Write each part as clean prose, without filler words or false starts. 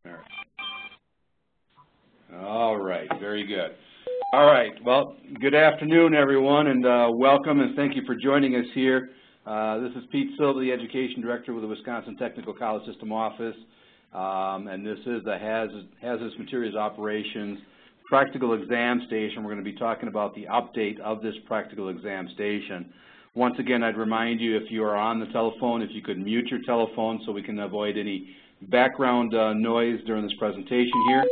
All right. All right, very good. All right, well, good afternoon, everyone, and welcome, and thank you for joining us here. This is Pete Silva, the Education Director with the Wisconsin Technical College System Office, and this is the Hazardous Materials Operations Practical Exam Station. We're going to be talking about the update of this Practical Exam Station. Once again, I'd remind you, if you are on the telephone, if you could mute your telephone so we can avoid any background noise during this presentation here.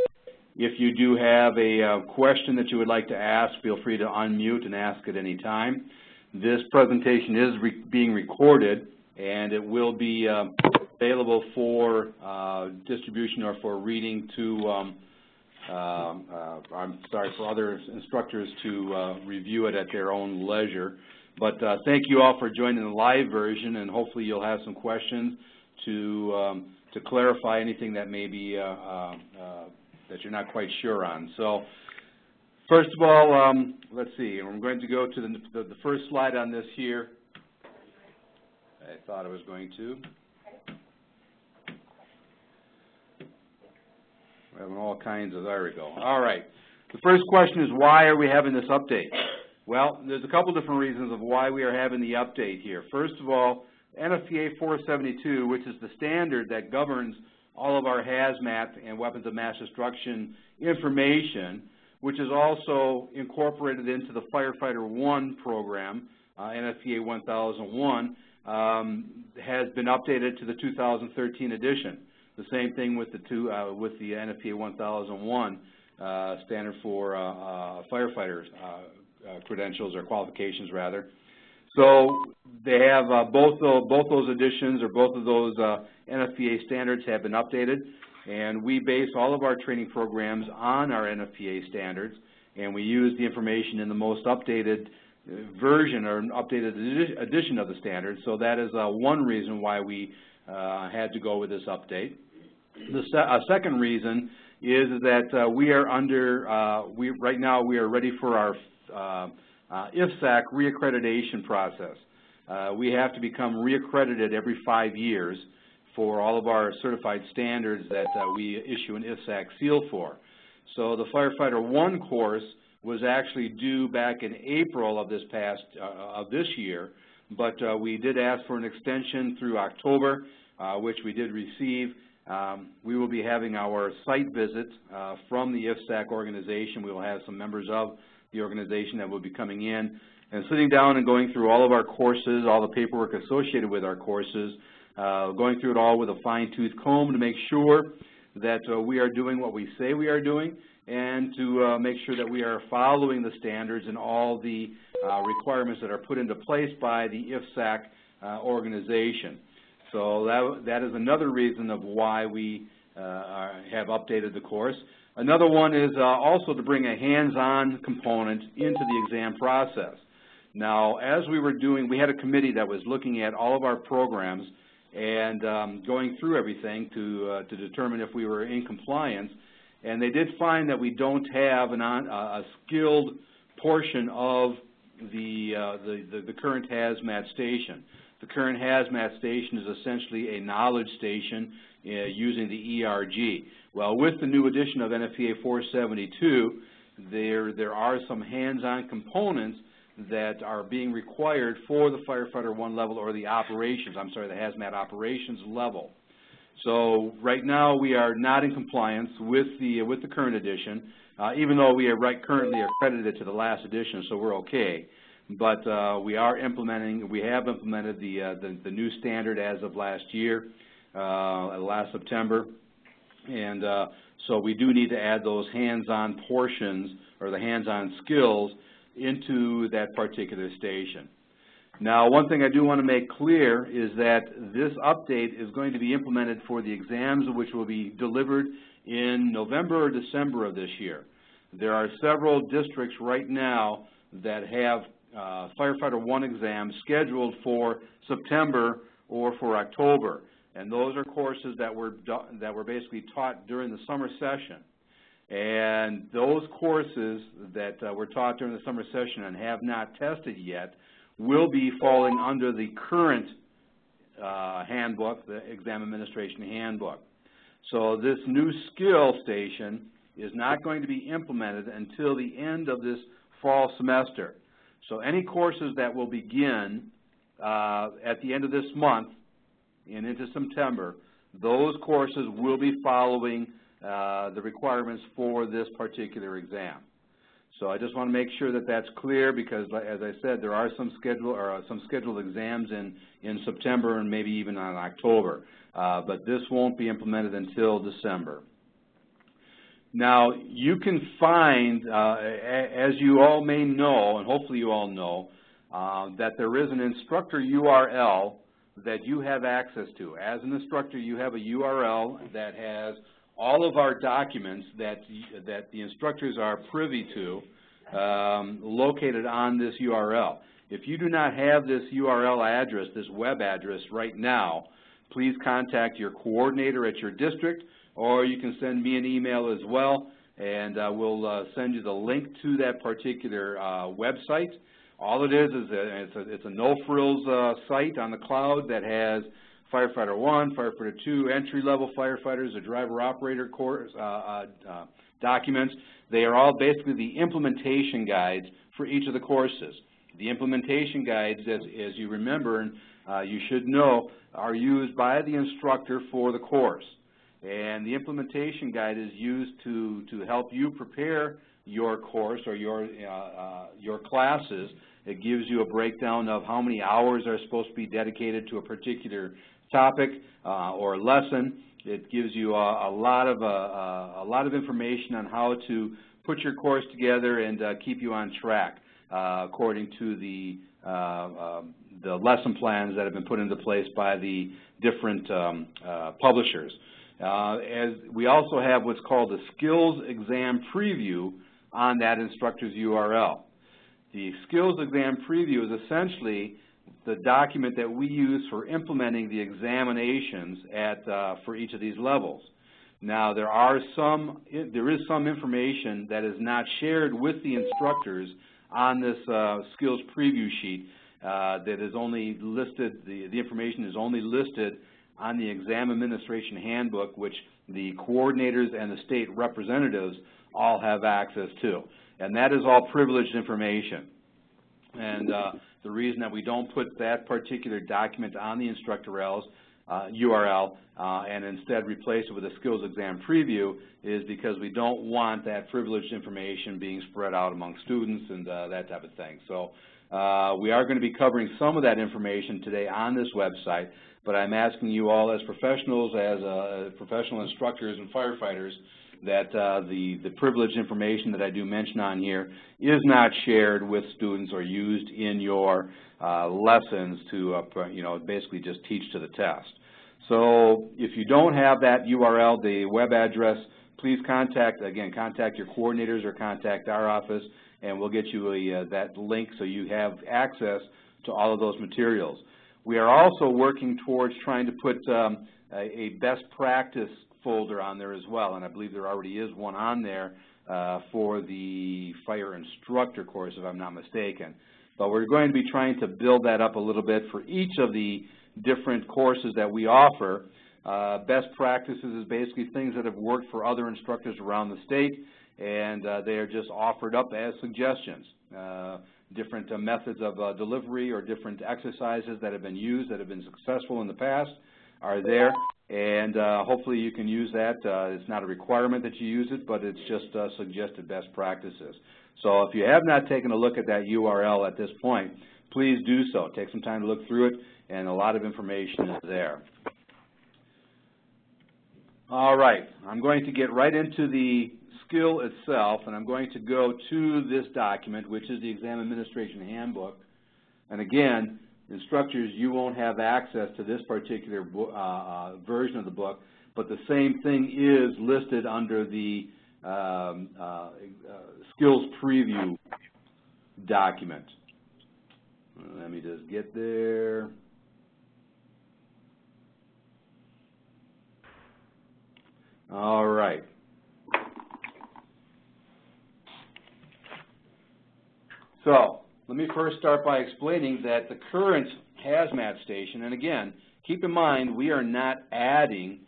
If you do have a question that you would like to ask, feel free to unmute and ask at any time. This presentation is being recorded, and it will be available for distribution or for reading to, for other instructors to review it at their own leisure. But thank you all for joining the live version, and hopefully you'll have some questions to clarify anything that may be that you're not quite sure on. So first of all, let's see, I'm going to go to the first slide on this here. I thought I was going to. We're having all kinds of, there we go. All right, the first question is, why are we having this update? Well, there's a couple different reasons of why we are having the update here. First of all, NFPA 472, which is the standard that governs all of our hazmat and weapons of mass destruction information, which is also incorporated into the Firefighter 1 program, NFPA 1001, has been updated to the 2013 edition. The same thing with the NFPA 1001 standard for firefighters credentials or qualifications rather. So they have both those editions, or both of those NFPA standards have been updated, and we base all of our training programs on our NFPA standards, and we use the information in the most updated version or updated edition of the standards. So that is one reason why we had to go with this update. The second reason is that we are right now we are ready for our IFSAC reaccreditation process. We have to become reaccredited every 5 years for all of our certified standards that we issue an IFSAC seal for. So the Firefighter 1 course was actually due back in April of this year, but we did ask for an extension through October, which we did receive. We will be having our site visit from the IFSAC organization. We will have some members of the organization that will be coming in and sitting down and going through all of our courses, all the paperwork associated with our courses, going through it all with a fine-tooth comb to make sure that we are doing what we say we are doing, and to make sure that we are following the standards and all the requirements that are put into place by the IFSAC organization. So that is another reason of why we have updated the course. Another one is also to bring a hands-on component into the exam process. Now, as we were doing, we had a committee that was looking at all of our programs and going through everything to determine if we were in compliance, and they did find that we don't have a skilled portion of the current hazmat station. The current hazmat station is essentially a knowledge station using the ERG. Well, with the new edition of NFPA 472, there are some hands-on components that are being required for the Firefighter 1 level, or the operations, I'm sorry, the hazmat operations level. So right now we are not in compliance with the current edition, even though we are currently accredited to the last edition, so we're okay. But we have implemented the new standard as of last year, last September, and so we do need to add those hands-on portions, or the hands-on skills, into that particular station. Now, one thing I do want to make clear is that this update is going to be implemented for the exams, which will be delivered in November or December of this year. There are several districts right now that have Firefighter 1 exams scheduled for September or for October, and those are courses that were basically taught during the summer session. And those courses that were taught during the summer session and have not tested yet will be falling under the current handbook, the Exam Administration Handbook. So this new skill station is not going to be implemented until the end of this fall semester. So any courses that will begin at the end of this month and into September, those courses will be following the requirements for this particular exam. So I just want to make sure that that's clear, because, as I said, there are some scheduled exams in September and maybe even in October, but this won't be implemented until December. Now, you can find, as you all may know, and hopefully you all know, that there is an instructor URL that you have access to. As an instructor, you have a URL that has all of our documents that the instructors are privy to located on this URL. If you do not have this URL address, this web address right now, please contact your coordinator at your district, or you can send me an email as well, and we'll send you the link to that particular website. All it is it's a no-frills site on the cloud that has Firefighter 1, Firefighter 2, entry-level firefighters, a driver-operator course documents. They are all basically the implementation guides for each of the courses. The implementation guides, as you remember and you should know, are used by the instructor for the course. And the implementation guide is used to help you prepare your course or your classes. It gives you a breakdown of how many hours are supposed to be dedicated to a particular topic or lesson. It gives you a lot of information on how to put your course together and keep you on track according to the lesson plans that have been put into place by the different publishers. As we also have what's called a skills exam preview on that instructor's URL. The skills exam preview is essentially the document that we use for implementing the examinations for each of these levels. Now, there is some information that is not shared with the instructors on this skills preview sheet that is only listed, the information is only listed on the exam administration handbook, which the coordinators and the state representatives all have access to. And that is all privileged information. And the reason that we don't put that particular document on the instructor URL and instead replace it with a skills exam preview is because we don't want that privileged information being spread out among students and that type of thing. So we are going to be covering some of that information today on this website, but I'm asking you all as professionals, as professional instructors and firefighters, that the privileged information that I do mention on here is not shared with students or used in your lessons to basically just teach to the test. So if you don't have that URL, the web address, please contact your coordinators or contact our office, and we'll get you that link so you have access to all of those materials. We are also working towards trying to put a best practice folder on there as well, and I believe there already is one on there for the fire instructor course, if I'm not mistaken. But we're going to be trying to build that up a little bit for each of the different courses that we offer. Best practices is basically things that have worked for other instructors around the state, and they are just offered up as suggestions. Different methods of delivery or different exercises that have been used that have been successful in the past are there, and hopefully you can use that. It's not a requirement that you use it, but it's just suggested best practices. So if you have not taken a look at that URL at this point, please do so. Take some time to look through it, and a lot of information is there. All right, I'm going to get right into the skill itself, and I'm going to go to this document, which is the Exam Administration Handbook. And again, instructors, you won't have access to this particular version of the book, but the same thing is listed under the skills preview document. Let me just get there. All right. So let me first start by explaining that the current hazmat station, and again, keep in mind we are not adding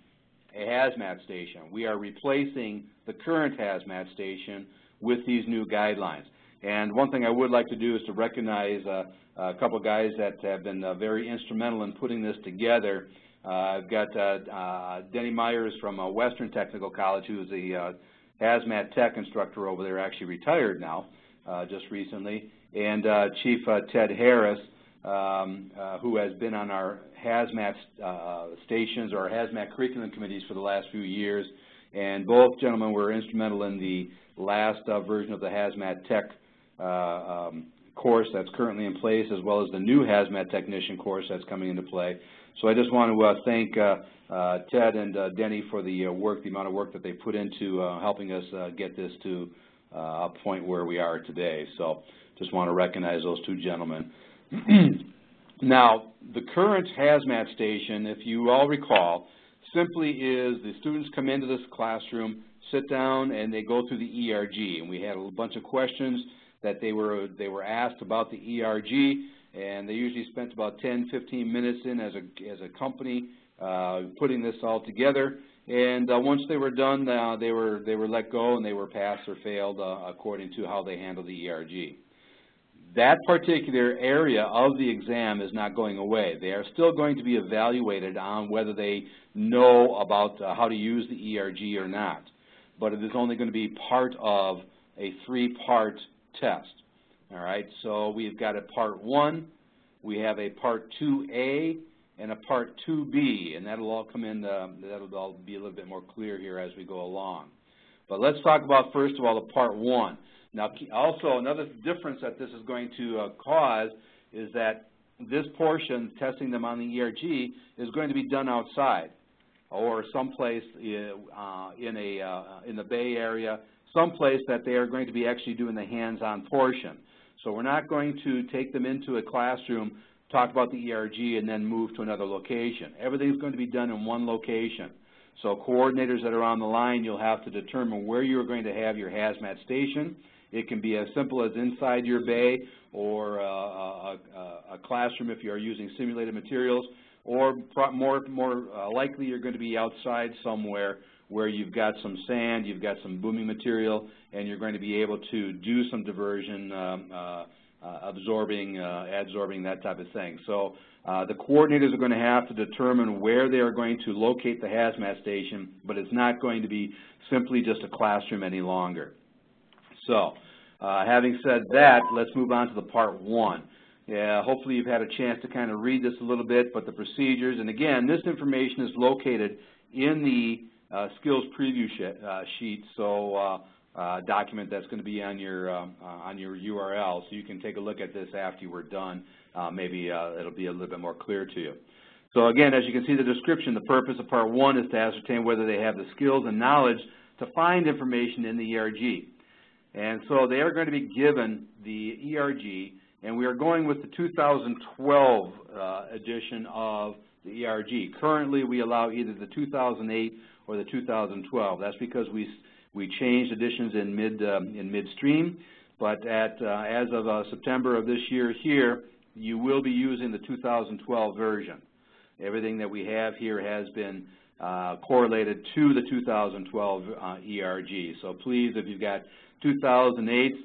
a hazmat station. We are replacing the current hazmat station with these new guidelines. And one thing I would like to do is to recognize a couple of guys that have been very instrumental in putting this together. I've got Denny Myers from Western Technical College, who is a hazmat tech instructor over there, actually retired now just recently, and Chief Ted Harris, who has been on our hazmat stations or our hazmat curriculum committees for the last few years. And both gentlemen were instrumental in the last version of the hazmat tech course that's currently in place, as well as the new hazmat technician course that's coming into play. So I just want to thank Ted and Denny for the work, the amount of work that they put into helping us get this to a point where we are today. So just want to recognize those two gentlemen. Now, the current hazmat station, if you all recall, simply is the students come into this classroom, sit down, and they go through the ERG. And we had a bunch of questions that they were asked about the ERG, and they usually spent about 10-15 minutes in as a company putting this all together. And once they were done, they were let go, and they were passed or failed according to how they handled the ERG. That particular area of the exam is not going away. They are still going to be evaluated on whether they know about how to use the ERG or not. But it is only going to be part of a 3-part test. All right, so we've got a Part 1, we have a Part 2A, and a Part 2B, and that'll all come in, that'll all be a little bit more clear here as we go along. But let's talk about, first of all, the Part 1. Now, also, another difference that this is going to cause is that this portion, testing them on the ERG, is going to be done outside or someplace in the Bay Area, someplace that they are going to be actually doing the hands-on portion. So we're not going to take them into a classroom, talk about the ERG, and then move to another location. Everything's going to be done in one location. So coordinators that are on the line, you'll have to determine where you're going to have your hazmat station. It can be as simple as inside your bay, or a classroom if you're using simulated materials, or more likely you're going to be outside somewhere where you've got some sand, you've got some booming material, and you're going to be able to do some diversion, absorbing, adsorbing, that type of thing. So the coordinators are going to have to determine where they are going to locate the hazmat station, but it's not going to be simply just a classroom any longer. So having said that, let's move on to the Part 1. Hopefully you've had a chance to kind of read this a little bit, but the procedures, and again, this information is located in the skills preview sheet, so document that's going to be on your URL, so you can take a look at this after we're done. Maybe it'll be a little bit more clear to you. So again, as you can see the description, the purpose of Part 1 is to ascertain whether they have the skills and knowledge to find information in the ERG. And so they are going to be given the ERG, and we are going with the 2012 edition of the ERG. Currently, we allow either the 2008 or the 2012. That's because we changed editions in midstream. But as of September of this year here, you will be using the 2012 version. Everything that we have here has been correlated to the 2012 ERG. So please, if you've got 2008s,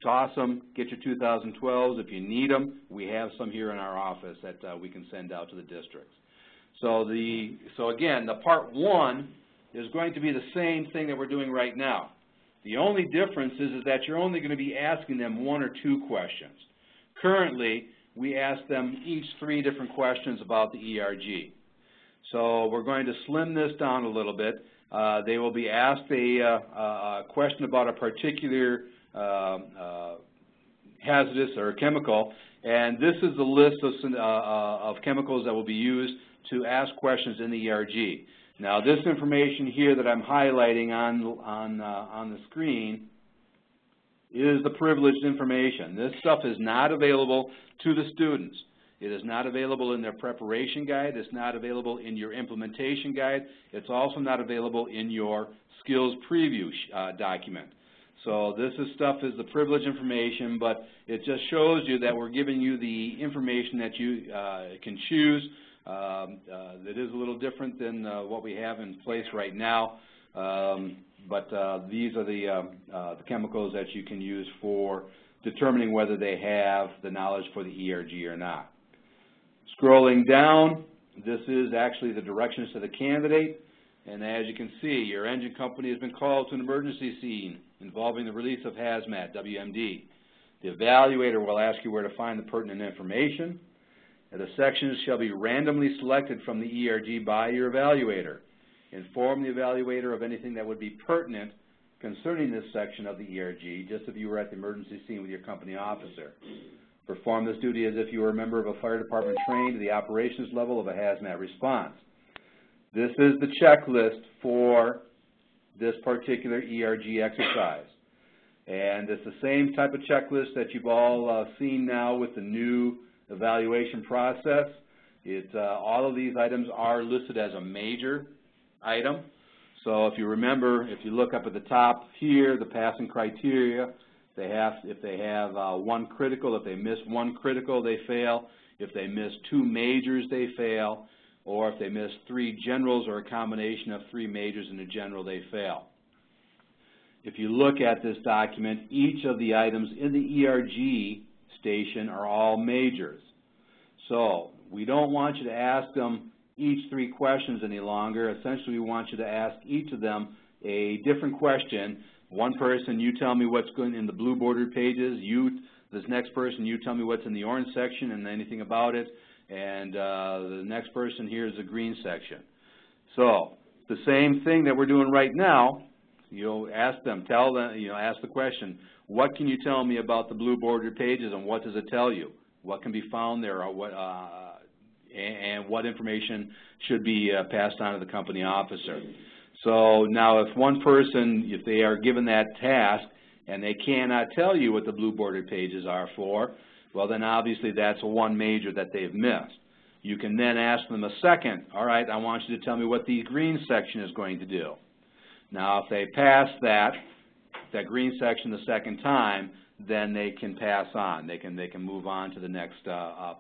toss them, get your 2012s. If you need them, we have some here in our office that we can send out to the districts. So again, the Part 1 is going to be the same thing that we're doing right now. The only difference is that you're only going to be asking them 1 or 2 questions. Currently, we ask them each 3 different questions about the ERG. So we're going to slim this down a little bit. They will be asked a question about a particular hazardous or chemical, and this is the list of chemicals that will be used to ask questions in the ERG. Now, this information here that I'm highlighting on the screen is the privileged information. This stuff is not available to the students. It is not available in their preparation guide. It's not available in your implementation guide. It's also not available in your skills preview document. So this is the privileged information, but it just shows you that we're giving you the information that you can choose It is a little different than what we have in place right now, but these are the chemicals that you can use for determining whether they have the knowledge for the ERG or not. Scrolling down, this is actually the directions to the candidate, and as you can see, your engine company has been called to an emergency scene involving the release of Hazmat, WMD. The evaluator will ask you where to find the pertinent information. And the sections shall be randomly selected from the ERG by your evaluator. Inform the evaluator of anything that would be pertinent concerning this section of the ERG, just if you were at the emergency scene with your company officer. Perform this duty as if you were a member of a fire department trained to the operations level of a hazmat response. This is the checklist for this particular ERG exercise. And it's the same type of checklist that you've all seen now with the new evaluation process. All of these items are listed as a major item. So if you remember, if you look up at the top here, the passing criteria, if they have one critical, if they miss one critical, they fail. If they miss two majors, they fail. Or if they miss three generals or a combination of three majors and a general, they fail. If you look at this document, each of the items in the ERG station are all majors. So we don't want you to ask them each three questions any longer. Essentially, we want you to ask each of them a different question. One person, you tell me what's going in the blue bordered pages. This next person, you tell me what's in the orange section and anything about it. And the next person here is the green section. So the same thing that we're doing right now. You'll ask them, ask the question, what can you tell me about the blue bordered pages and what does it tell you? What can be found there, or and what information should be passed on to the company officer? So now if one person, if they are given that task and they cannot tell you what the blue bordered pages are for, well then obviously that's one major that they've missed. You can then ask them a second, all right, I want you to tell me what the green section is going to do. Now, if they pass that green section the second time, then they can pass on. They can move on to the next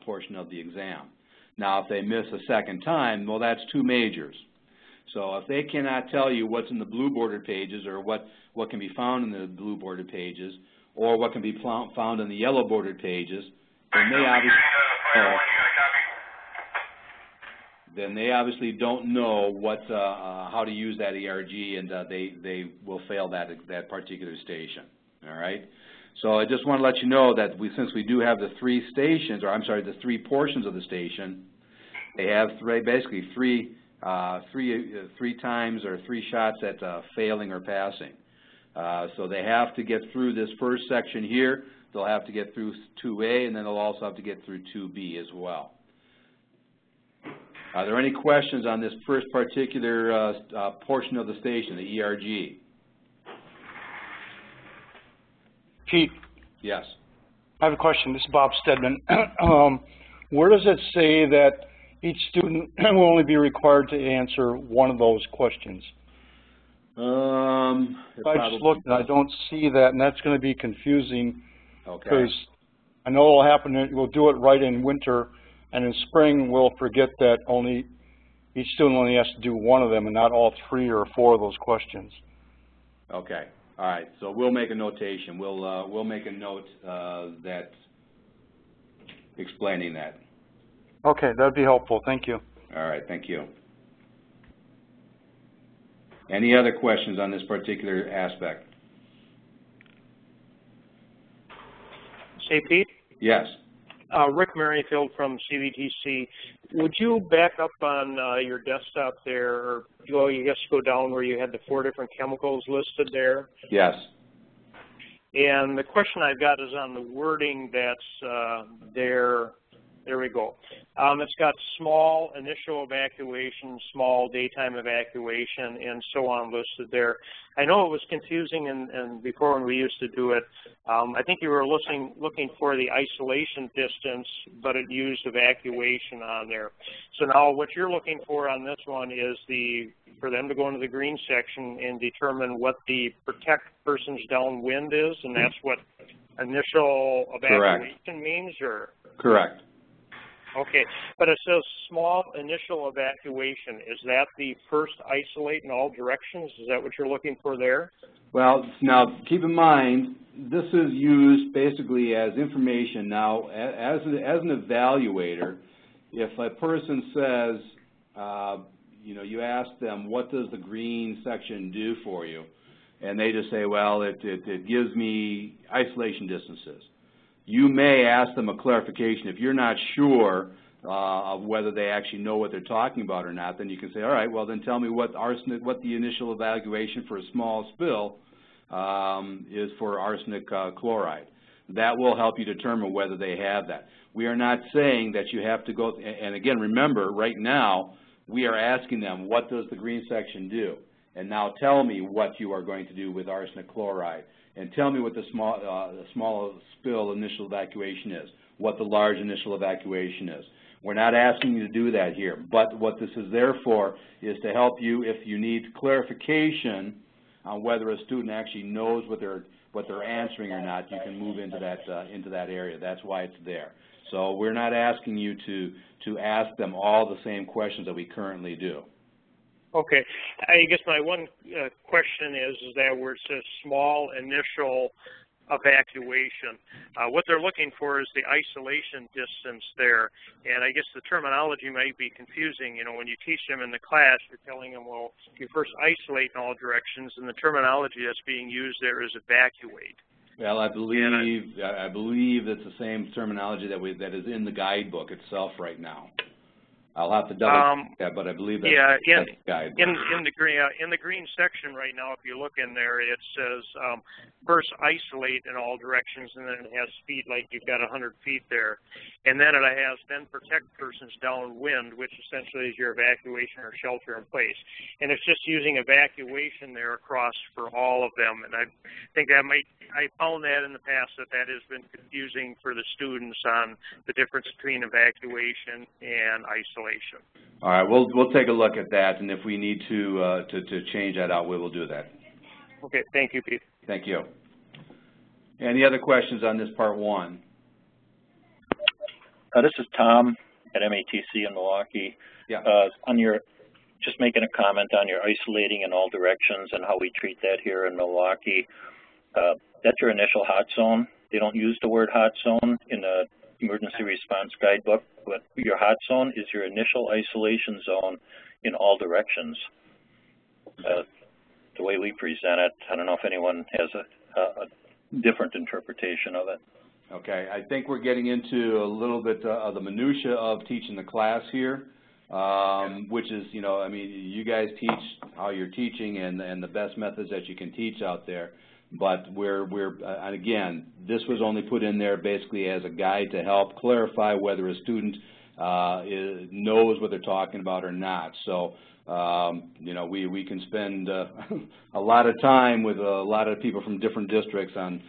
portion of the exam. Now, if they miss a second time, well, that's two majors. So if they cannot tell you what's in the blue bordered pages or what can be found in the blue bordered pages or what can be found in the yellow bordered pages, then they obviously don't know how to use that ERG, and they will fail that particular station. All right. So I just want to let you know that since we do have the three stations, or I'm sorry, the three portions of the station, they have basically three times or three shots at failing or passing. So they have to get through this first section here. They'll have to get through 2A, and then they'll also have to get through 2B as well. Are there any questions on this first particular portion of the station, the ERG? Pete. Yes. I have a question. This is Bob Stedman. Where does it say that each student will only be required to answer one of those questions? I just looked and I don't see that, and that's going to be confusing. Okay. Because I know it'll happen. We'll do it right in winter. And in spring, we'll forget that each student only has to do one of them and not all three or four of those questions. Okay. All right. So we'll make a notation. We'll make a note that explaining that. Okay, that'd be helpful. Thank you. All right. Thank you. Any other questions on this particular aspect? Say, Pete? Yes. Rick Merrifield from CVTC. Would you back up on your desktop there, or go down where you had the 4 different chemicals listed there? Yes. And the question I've got is on the wording that's there. There we go. It's got small initial evacuation, small daytime evacuation, and so on listed there. I know it was confusing and before when we used to do it. I think you were looking for the isolation distance, but it used evacuation on there. So now what you're looking for on this one is for them to go into the green section and determine what the protect persons downwind is, and that's what initial evacuation means, or? Correct. Okay, but it says small initial evacuation. Is that the first isolate in all directions? Is that what you're looking for there? Well, now keep in mind, this is used basically as information. Now, as an evaluator, if a person says, you know, you ask them, what does the green section do for you? And they just say, well, it gives me isolation distances. You may ask them a clarification. If you're not sure of whether they actually know what they're talking about or not, then you can say, all right, well, then tell me what the initial evaluation for a small spill is for arsenic chloride. That will help you determine whether they have that. We are not saying that you have to go, and again, remember, right now, we are asking them, what does the green section do? And now tell me what you are going to do with arsenic chloride. And tell me what the small spill initial evacuation is, what the large initial evacuation is. We're not asking you to do that here, but what this is there for is to help you if you need clarification on whether a student actually knows what they're answering or not. You can move into that area. That's why it's there. So we're not asking you to ask them all the same questions that we currently do. Okay. I guess my one question is that where it says small initial evacuation, what they're looking for is the isolation distance there. And I guess the terminology might be confusing. You know, when you teach them in the class, you're telling them, well, you first isolate in all directions, and the terminology that's being used there is evacuate. Well, I believe it's the same terminology that is in the guidebook itself right now. I'll have to double check that, but I believe that's, that's the guidebook. In the green section right now, if you look in there, it says first isolate in all directions, and then it has speed like you've got 100 feet there, and then it has then protect persons downwind, which essentially is your evacuation or shelter in place, and it's just using evacuation there across for all of them. And I think that I found that in the past that has been confusing for the students on the difference between evacuation and isolation. All right, we'll take a look at that, and if we need to change that out, we will do that. Okay, thank you, Pete. Thank you. Any other questions on this part one? This is Tom at MATC in Milwaukee. Yeah. Just making a comment on your isolating in all directions and how we treat that here in Milwaukee. That's your initial hot zone. They don't use the word hot zone in the emergency response guidebook, but your hot zone is your initial isolation zone in all directions. The way we present it, I don't know if anyone has a different interpretation of it. Okay, I think we're getting into a little bit of the minutia of teaching the class here, which is, you know, I mean, you guys teach how you're teaching and the best methods that you can teach out there. But and again, this was only put in there basically as a guide to help clarify whether a student knows what they're talking about or not. So, you know, we can spend a lot of time with a lot of people from different districts on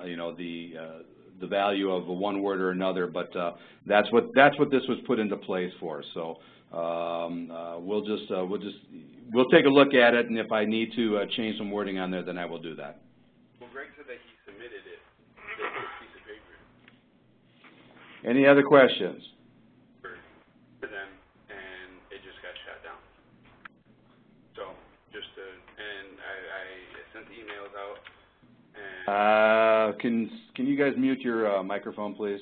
you know, the value of one word or another. But that's what this was put into place for. So we'll take a look at it, and if I need to change some wording on there, then I will do that. Well, Greg said that he submitted it, this piece of paper. Any other questions? For them, and it just got shut down. So, and I sent the emails out. And can you guys mute your microphone, please?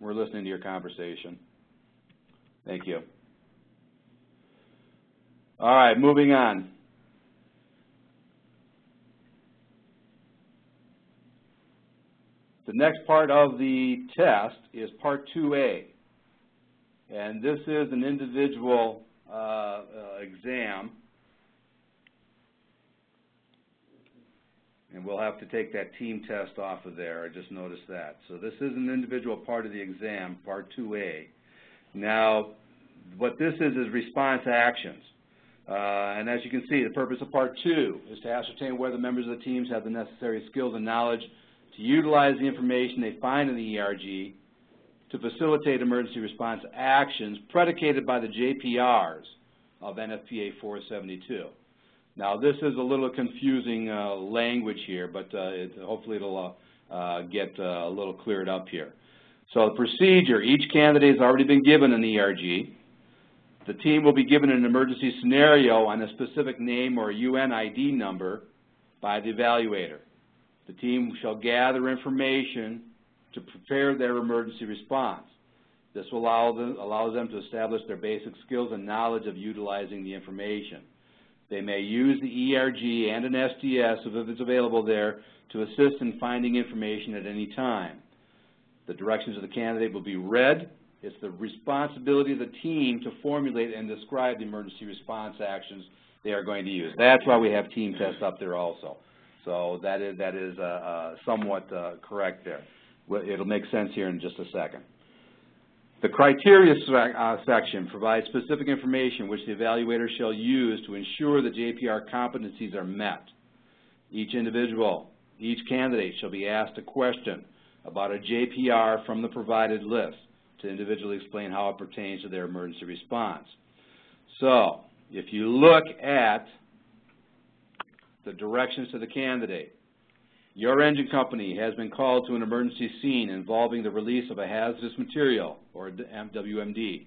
We're listening to your conversation. Thank you. All right, moving on. The next part of the test is Part 2A. And this is an individual exam. And we'll have to take that team test off of there. I just noticed that. So this is an individual part of the exam, Part 2A. Now, what this is response actions. And as you can see, the purpose of Part 2 is to ascertain whether members of the teams have the necessary skills and knowledge to utilize the information they find in the ERG to facilitate emergency response actions predicated by the JPRs of NFPA 472. Now, this is a little confusing language here, but hopefully it'll get a little cleared up here. So the procedure, each candidate has already been given an ERG. The team will be given an emergency scenario on a specific name or UNID number by the evaluator. The team shall gather information to prepare their emergency response. This will allows them to establish their basic skills and knowledge of utilizing the information. They may use the ERG and an SDS, if it's available there, to assist in finding information at any time. The directions of the candidate will be read. It's the responsibility of the team to formulate and describe the emergency response actions they are going to use. That's why we have team tests up there also. So that is somewhat correct there. It'll make sense here in just a second. The criteria section provides specific information which the evaluator shall use to ensure the JPR competencies are met. Each individual, each candidate shall be asked a question about a JPR from the provided list to individually explain how it pertains to their emergency response. So, if you look at the directions to the candidate, your engine company has been called to an emergency scene involving the release of a hazardous material, or WMD.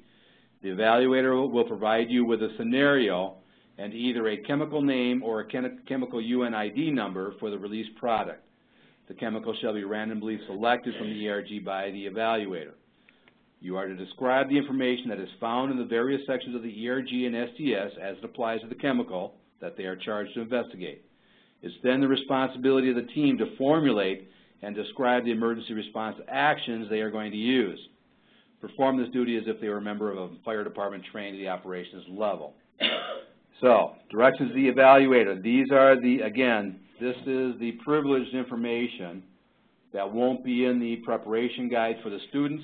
The evaluator will provide you with a scenario and either a chemical name or a chemical UNID number for the released product. The chemical shall be randomly selected from the ERG by the evaluator. You are to describe the information that is found in the various sections of the ERG and SDS as it applies to the chemical that they are charged to investigate. It's then the responsibility of the team to formulate and describe the emergency response actions they are going to use. Perform this duty as if they were a member of a fire department trained at the operations level. So, directions to the evaluator. These are the, again, this is the privileged information that won't be in the preparation guide for the students,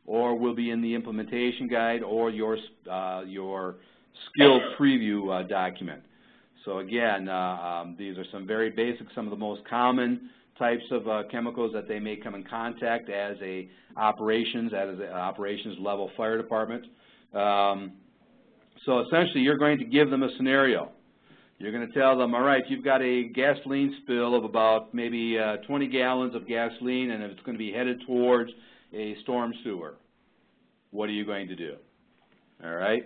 or will be in the implementation guide or your skills preview document. So again, these are some very basic, some of the most common types of chemicals that they may come in contact as an operations level fire department. So essentially, you're going to give them a scenario. You're going to tell them, all right, you've got a gasoline spill of about maybe 20 gallons of gasoline, and it's going to be headed towards a storm sewer. What are you going to do? All right?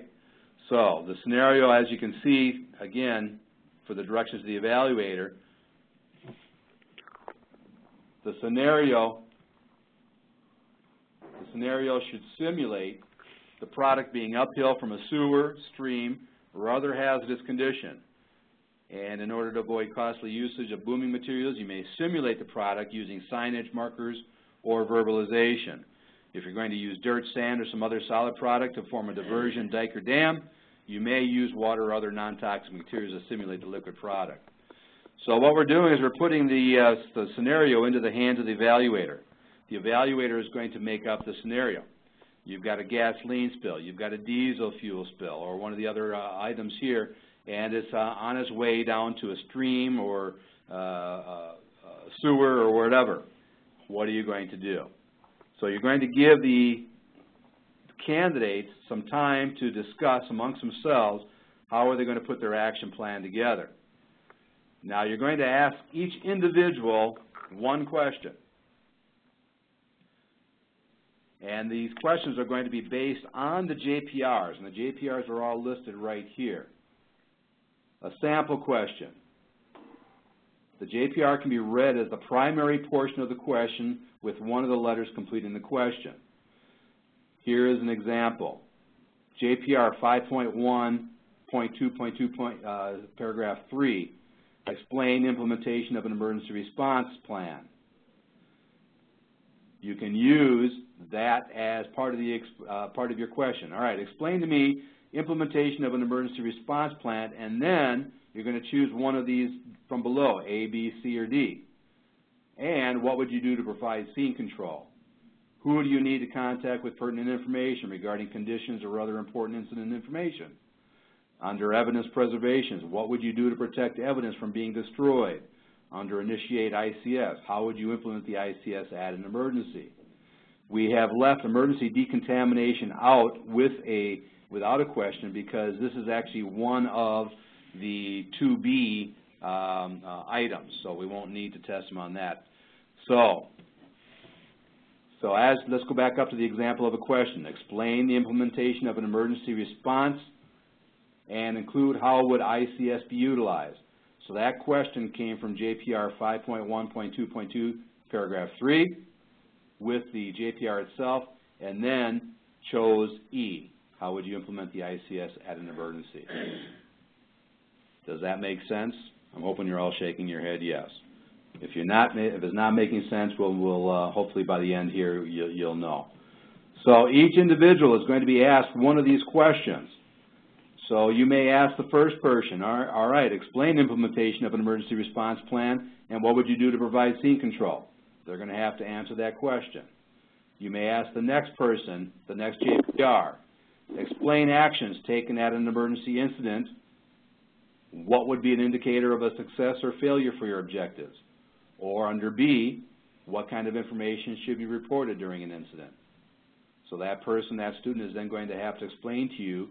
So the scenario, as you can see, again, for the directions of the evaluator, the scenario should simulate the product being uphill from a sewer, stream, or other hazardous condition. And in order to avoid costly usage of booming materials, you may simulate the product using signage, markers, or verbalization. If you're going to use dirt, sand, or some other solid product to form a diversion, dike, or dam, you may use water or other non-toxic materials to simulate the liquid product. So what we're doing is we're putting the scenario into the hands of the evaluator. The evaluator is going to make up the scenario. You've got a gasoline spill, you've got a diesel fuel spill, or one of the other items here, and it's on its way down to a stream or a sewer or whatever. What are you going to do? So you're going to give the candidates some time to discuss amongst themselves how are they going to put their action plan together. Now you're going to ask each individual one question. And these questions are going to be based on the JPRs, and the JPRs are all listed right here. A sample question. The JPR can be read as the primary portion of the question with one of the letters completing the question. Here is an example. JPR 5.1.2.2, paragraph 3, explain implementation of an emergency response plan. You can use that as part of your question. All right, explain to me implementation of an emergency response plan, and then you're going to choose one of these from below, A, B, C, or D. And what would you do to provide scene control? Who do you need to contact with pertinent information regarding conditions or other important incident information? Under evidence preservations, what would you do to protect evidence from being destroyed? Under initiate ICS, how would you implement the ICS at an emergency? We have left emergency decontamination out without a question because this is actually one of the 2B items, so we won't need to test them on that. So, So let's go back up to the example of a question. Explain the implementation of an emergency response and include how would ICS be utilized. So that question came from JPR 5.1.2.2, paragraph 3, with the JPR itself, and then chose E. How would you implement the ICS at an emergency? Does that make sense? I'm hoping you're all shaking your head yes. If it's not making sense, we'll hopefully by the end here you'll know. So each individual is going to be asked one of these questions. So you may ask the first person, all right, explain the implementation of an emergency response plan and what would you do to provide scene control? They're going to have to answer that question. You may ask the next person, the next JPR, explain actions taken at an emergency incident. What would be an indicator of a success or failure for your objectives? Or under B, what kind of information should be reported during an incident? So that person, that student, is then going to have to explain to you,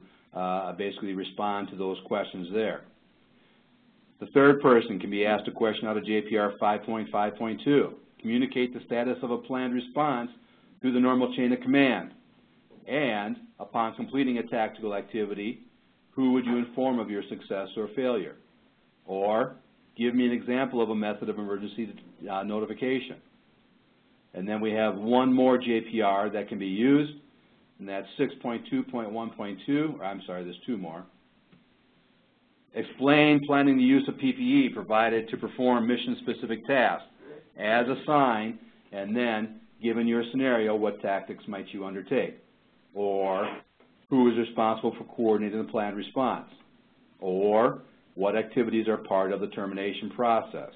basically respond to those questions there. The third person can be asked a question out of JPR 5.5.2. Communicate the status of a planned response through the normal chain of command. And upon completing a tactical activity, who would you inform of your success or failure? Or give me an example of a method of emergency notification. And then we have one more JPR that can be used, and that's 6.2.1.2. I'm sorry, there's two more. Explain planning the use of PPE provided to perform mission-specific tasks as assigned, and then, given your scenario, what tactics might you undertake? Or who is responsible for coordinating the planned response? Or what activities are part of the termination process?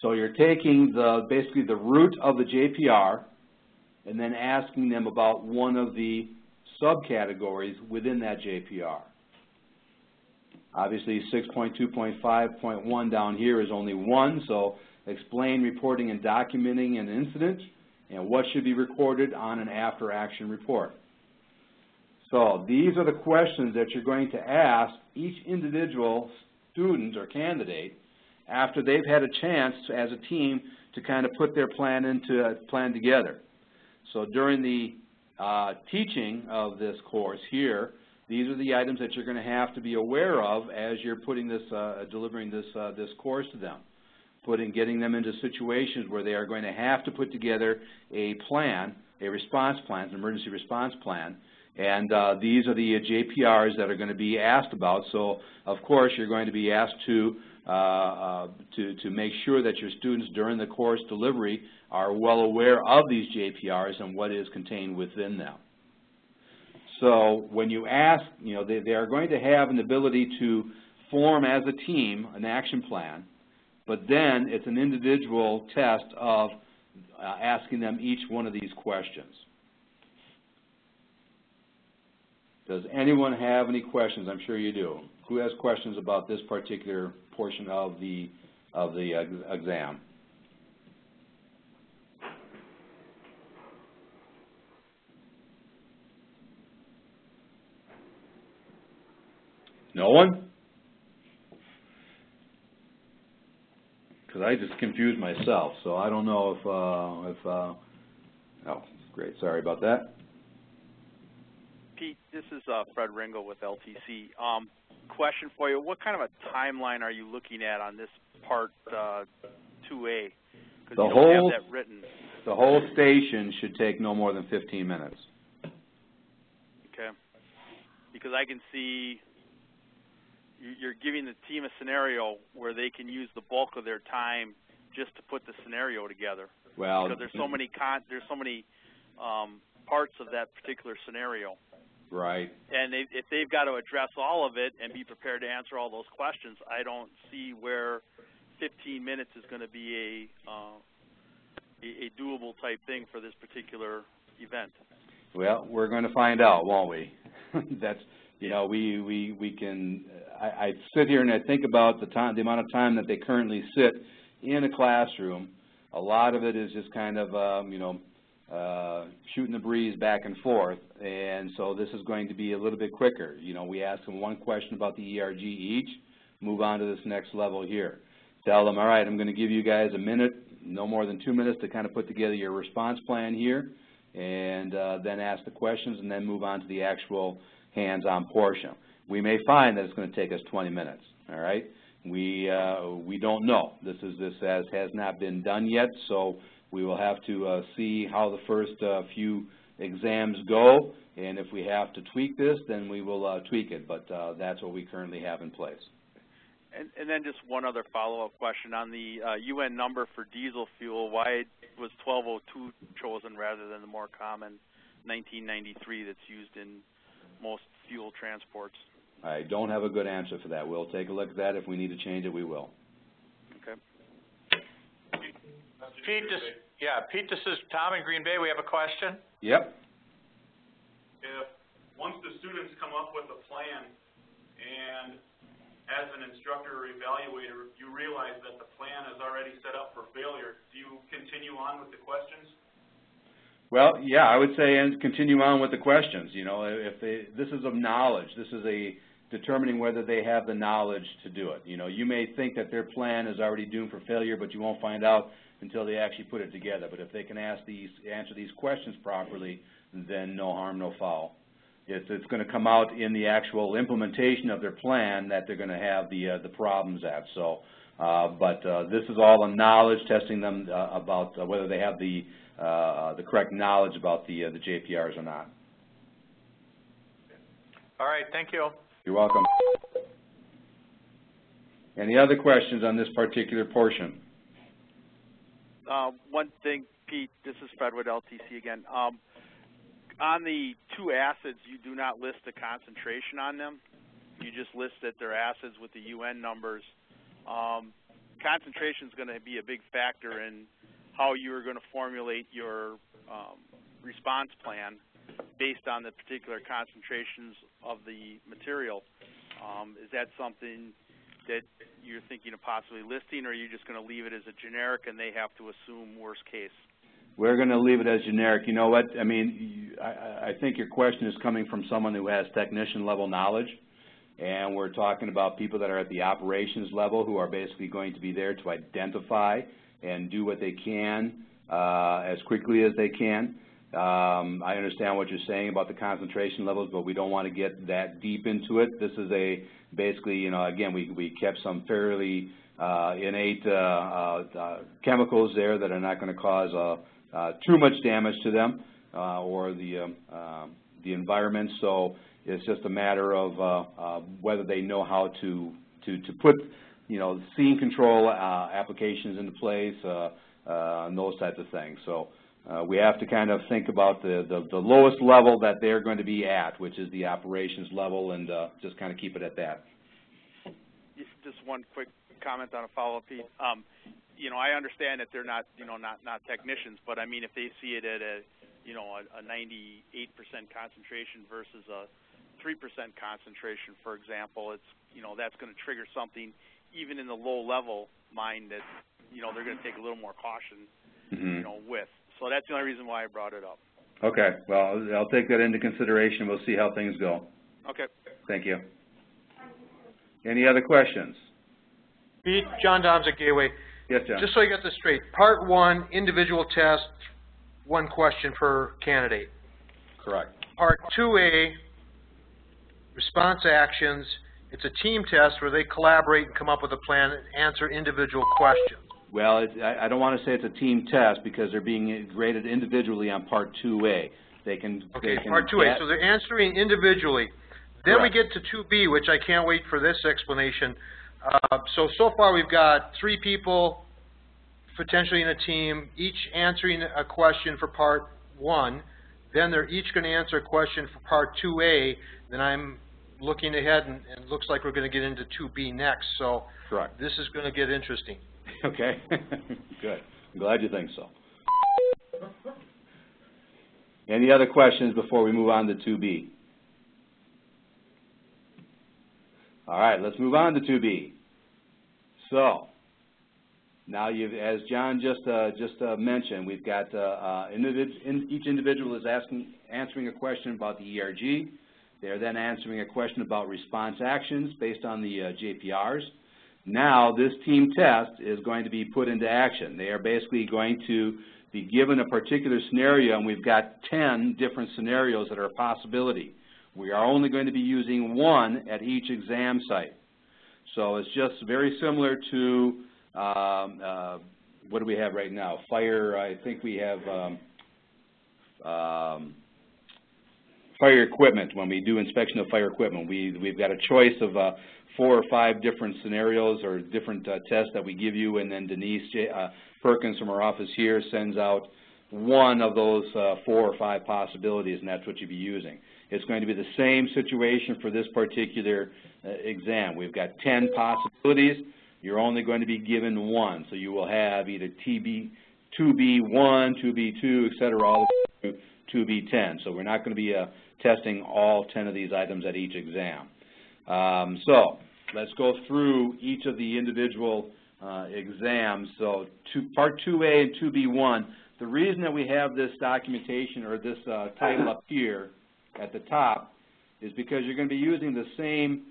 So you're taking basically the root of the JPR and then asking them about one of the subcategories within that JPR. Obviously 6.2.5.1 down here is only one, so explain reporting and documenting an incident and what should be recorded on an after-action report. So these are the questions that you're going to ask each individual student or candidate after they've had a chance as a team to kind of put their plan together. So during the teaching of this course here, these are the items that you're going to have to be aware of as you're putting this, delivering this course to them. Getting them into situations where they are going to have to put together a plan, a response plan, an emergency response plan, and these are the JPRs that are going to be asked about. So, of course, you're going to be asked to make sure that your students during the course delivery are well aware of these JPRs and what is contained within them. So when you ask, they are going to have an ability to form as a team an action plan, but then it's an individual test of asking them each one of these questions. Does anyone have any questions? I'm sure you do. Who has questions about this particular portion of the exam? No one? Because I just confused myself, so I don't know oh, great, sorry about that. Pete, this is Fred Ringel with LTC. Question for you, what kind of a timeline are you looking at on this part 2A? Because you don't have that written. The whole station should take no more than 15 minutes. Okay. Because I can see you're giving the team a scenario where they can use the bulk of their time just to put the scenario together. Well, because there's so many parts of that particular scenario. Right. And if they've got to address all of it and be prepared to answer all those questions, I don't see where 15 minutes is going to be a doable type thing for this particular event. Well, we're going to find out, won't we? That's, we can. I sit here and I think about the amount of time that they currently sit in a classroom. A lot of it is just kind of, shooting the breeze back and forth, and so this is going to be a little bit quicker. We ask them one question about the ERG each, move on to this next level here. Tell them, all right, I'm going to give you guys a minute, no more than 2 minutes to kind of put together your response plan here, and then ask the questions, and then move on to the actual hands-on portion. We may find that it's going to take us 20 minutes, all right? We don't know. This has not been done yet, so we will have to see how the first few exams go, and if we have to tweak this, then we will tweak it, but that's what we currently have in place. And then just one other follow-up question on the UN number for diesel fuel. Why was 1202 chosen rather than the more common 1993 that's used in most fuel transports? I don't have a good answer for that. We'll take a look at that. If we need to change it, we will. Okay. Pete, this is Tom in Green Bay. We have a question. Yep. If once the students come up with a plan and as an instructor or evaluator, you realize that the plan is already set up for failure, do you continue on with the questions? Well, yeah, I would say and continue on with the questions. You know, if this is of knowledge, this is a determining whether they have the knowledge to do it. You know, you may think that their plan is already doomed for failure, but you won't find out until they actually put it together. But if they can answer these questions properly, then no harm, no foul. It's going to come out in the actual implementation of their plan that they're going to have the problems at. So, but this is all the knowledge, testing them about whether they have the correct knowledge about the JPRs or not. All right, thank you. You're welcome. Any other questions on this particular portion? One thing, Pete, this is Fred with LTC again. On the two acids, you do not list the concentration on them. You just list that they're acids with the UN numbers. Concentration is going to be a big factor in how you're going to formulate your response plan based on the particular concentrations of the material. Is that something that you're thinking of possibly listing, or are you just going to leave it as a generic and they have to assume worst case? We're going to leave it as generic. You know what? I mean, I think your question is coming from someone who has technician level knowledge, and we're talking about people that are at the operations level who are basically going to be there to identify and do what they can as quickly as they can. I understand what you're saying about the concentration levels, but we don't want to get that deep into it. This is basically, you know, again, we kept some fairly innate chemicals there that are not going to cause too much damage to them or the environment. So it's just a matter of whether they know how to put, you know, scene control applications into place and those types of things. So we have to kind of think about the lowest level that they're going to be at, which is the operations level, and just kind of keep it at that. Just one quick comment on a follow-up, Pete. You know, I understand that they're not, you know, not technicians, but I mean, if they see it at a, you know, a 98% concentration versus a 3% concentration, for example, it's, you know, that's going to trigger something even in the low-level mind that, you know, they're going to take a little more caution, you know, with. So that's the only reason why I brought it up. Okay. Well, I'll take that into consideration. We'll see how things go. Okay. Thank you. Any other questions? Pete, John Dobbs at Gateway. Yes, John. Just so I got this straight, Part 1, individual test, one question per candidate. Correct. Part 2A, response actions, it's a team test where they collaborate and come up with a plan and answer individual questions. Well, I don't want to say it's a team test because they're being graded individually on Part 2A. They can. Okay, Part 2A, so they're answering individually. Then we get to 2B, which I can't wait for this explanation. So far we've got 3 people potentially in a team, each answering a question for Part 1. Then they're each going to answer a question for Part 2A. Then I'm looking ahead, and it looks like we're going to get into 2B next. So correct. This is going to get interesting. Okay. Good. I'm glad you think so. Any other questions before we move on to 2B? All right, let's move on to 2B. So now, as John just mentioned, we've got each individual is answering a question about the ERG. They're then answering a question about response actions based on the JPRs. Now, this team test is going to be put into action. They are basically going to be given a particular scenario, and we've got 10 different scenarios that are a possibility. We are only going to be using one at each exam site. So it's just very similar to, what do we have right now? Fire, I think we have fire equipment. When we do inspection of fire equipment, we've got a choice of 4 or 5 different scenarios or different tests that we give you, and then Denise Perkins from our office here sends out one of those 4 or 5 possibilities, and that's what you'll be using. It's going to be the same situation for this particular exam. We've got 10 possibilities. You're only going to be given one, so you will have either 2B1, 2B2, et cetera, all the way to 2B10. So we're not going to be testing all 10 of these items at each exam. So let's go through each of the individual exams. So Part 2A and 2B1, the reason that we have this documentation or this title up here at the top is because you're going to be using the same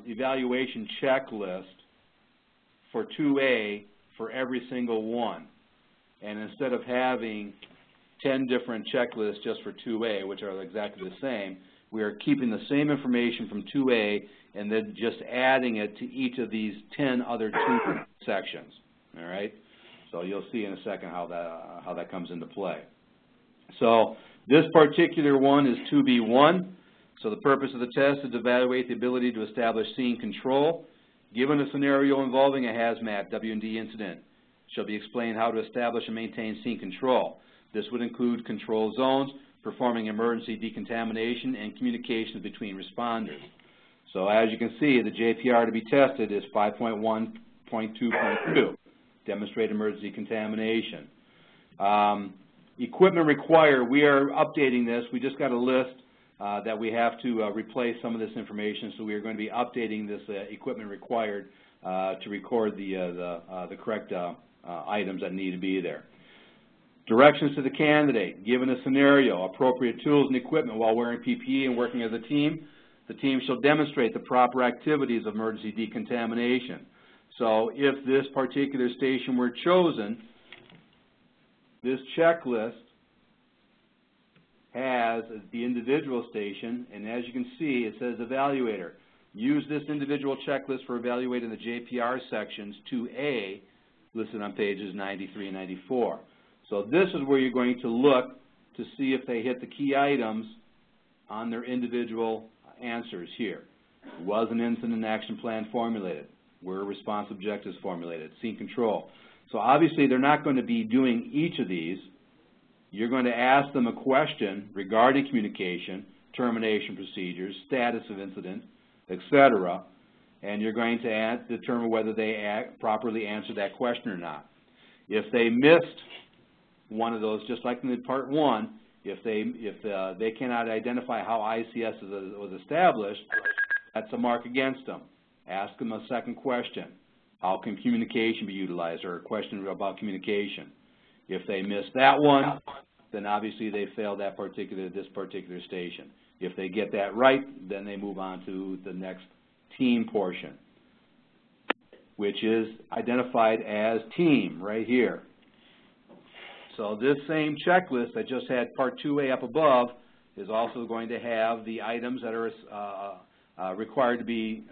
evaluation checklist for 2A for every single one. And instead of having 10 different checklists just for 2A, which are exactly the same, we are keeping the same information from 2A and then just adding it to each of these 10 other 2 sections. All right? So you'll see in a second how that comes into play. So this particular one is 2B1. So the purpose of the test is to evaluate the ability to establish scene control. Given a scenario involving a hazmat W&D incident, shall be explained how to establish and maintain scene control. This would include control zones, performing emergency decontamination, and communications between responders. So as you can see, the JPR to be tested is 5.1.2.2, demonstrate emergency contamination. Equipment required, we are updating this. We just got a list that we have to replace some of this information, so we are going to be updating this equipment required to record the correct items that need to be there. Directions to the candidate. Given a scenario, appropriate tools and equipment while wearing PPE and working as a team, the team shall demonstrate the proper activities of emergency decontamination. So if this particular station were chosen, this checklist has the individual station, and as you can see, it says evaluator. Use this individual checklist for evaluating the JPR sections 2A, listed on pages 93 and 94. So this is where you're going to look to see if they hit the key items on their individual answers here. Was an incident action plan formulated? Were response objectives formulated? Scene control. So obviously they're not going to be doing each of these. You're going to ask them a question regarding communication, termination procedures, status of incident, etc., and you're going to determine whether they properly answered that question or not. If they missed one of those, just like in Part 1, if they cannot identify how ICS was established, that's a mark against them. Ask them a second question. How can communication be utilized, or a question about communication? If they miss that one, then obviously they failed this particular station. If they get that right, then they move on to the next team portion, which is identified as team right here. So this same checklist that just had Part 2A up above is also going to have the items that are required to be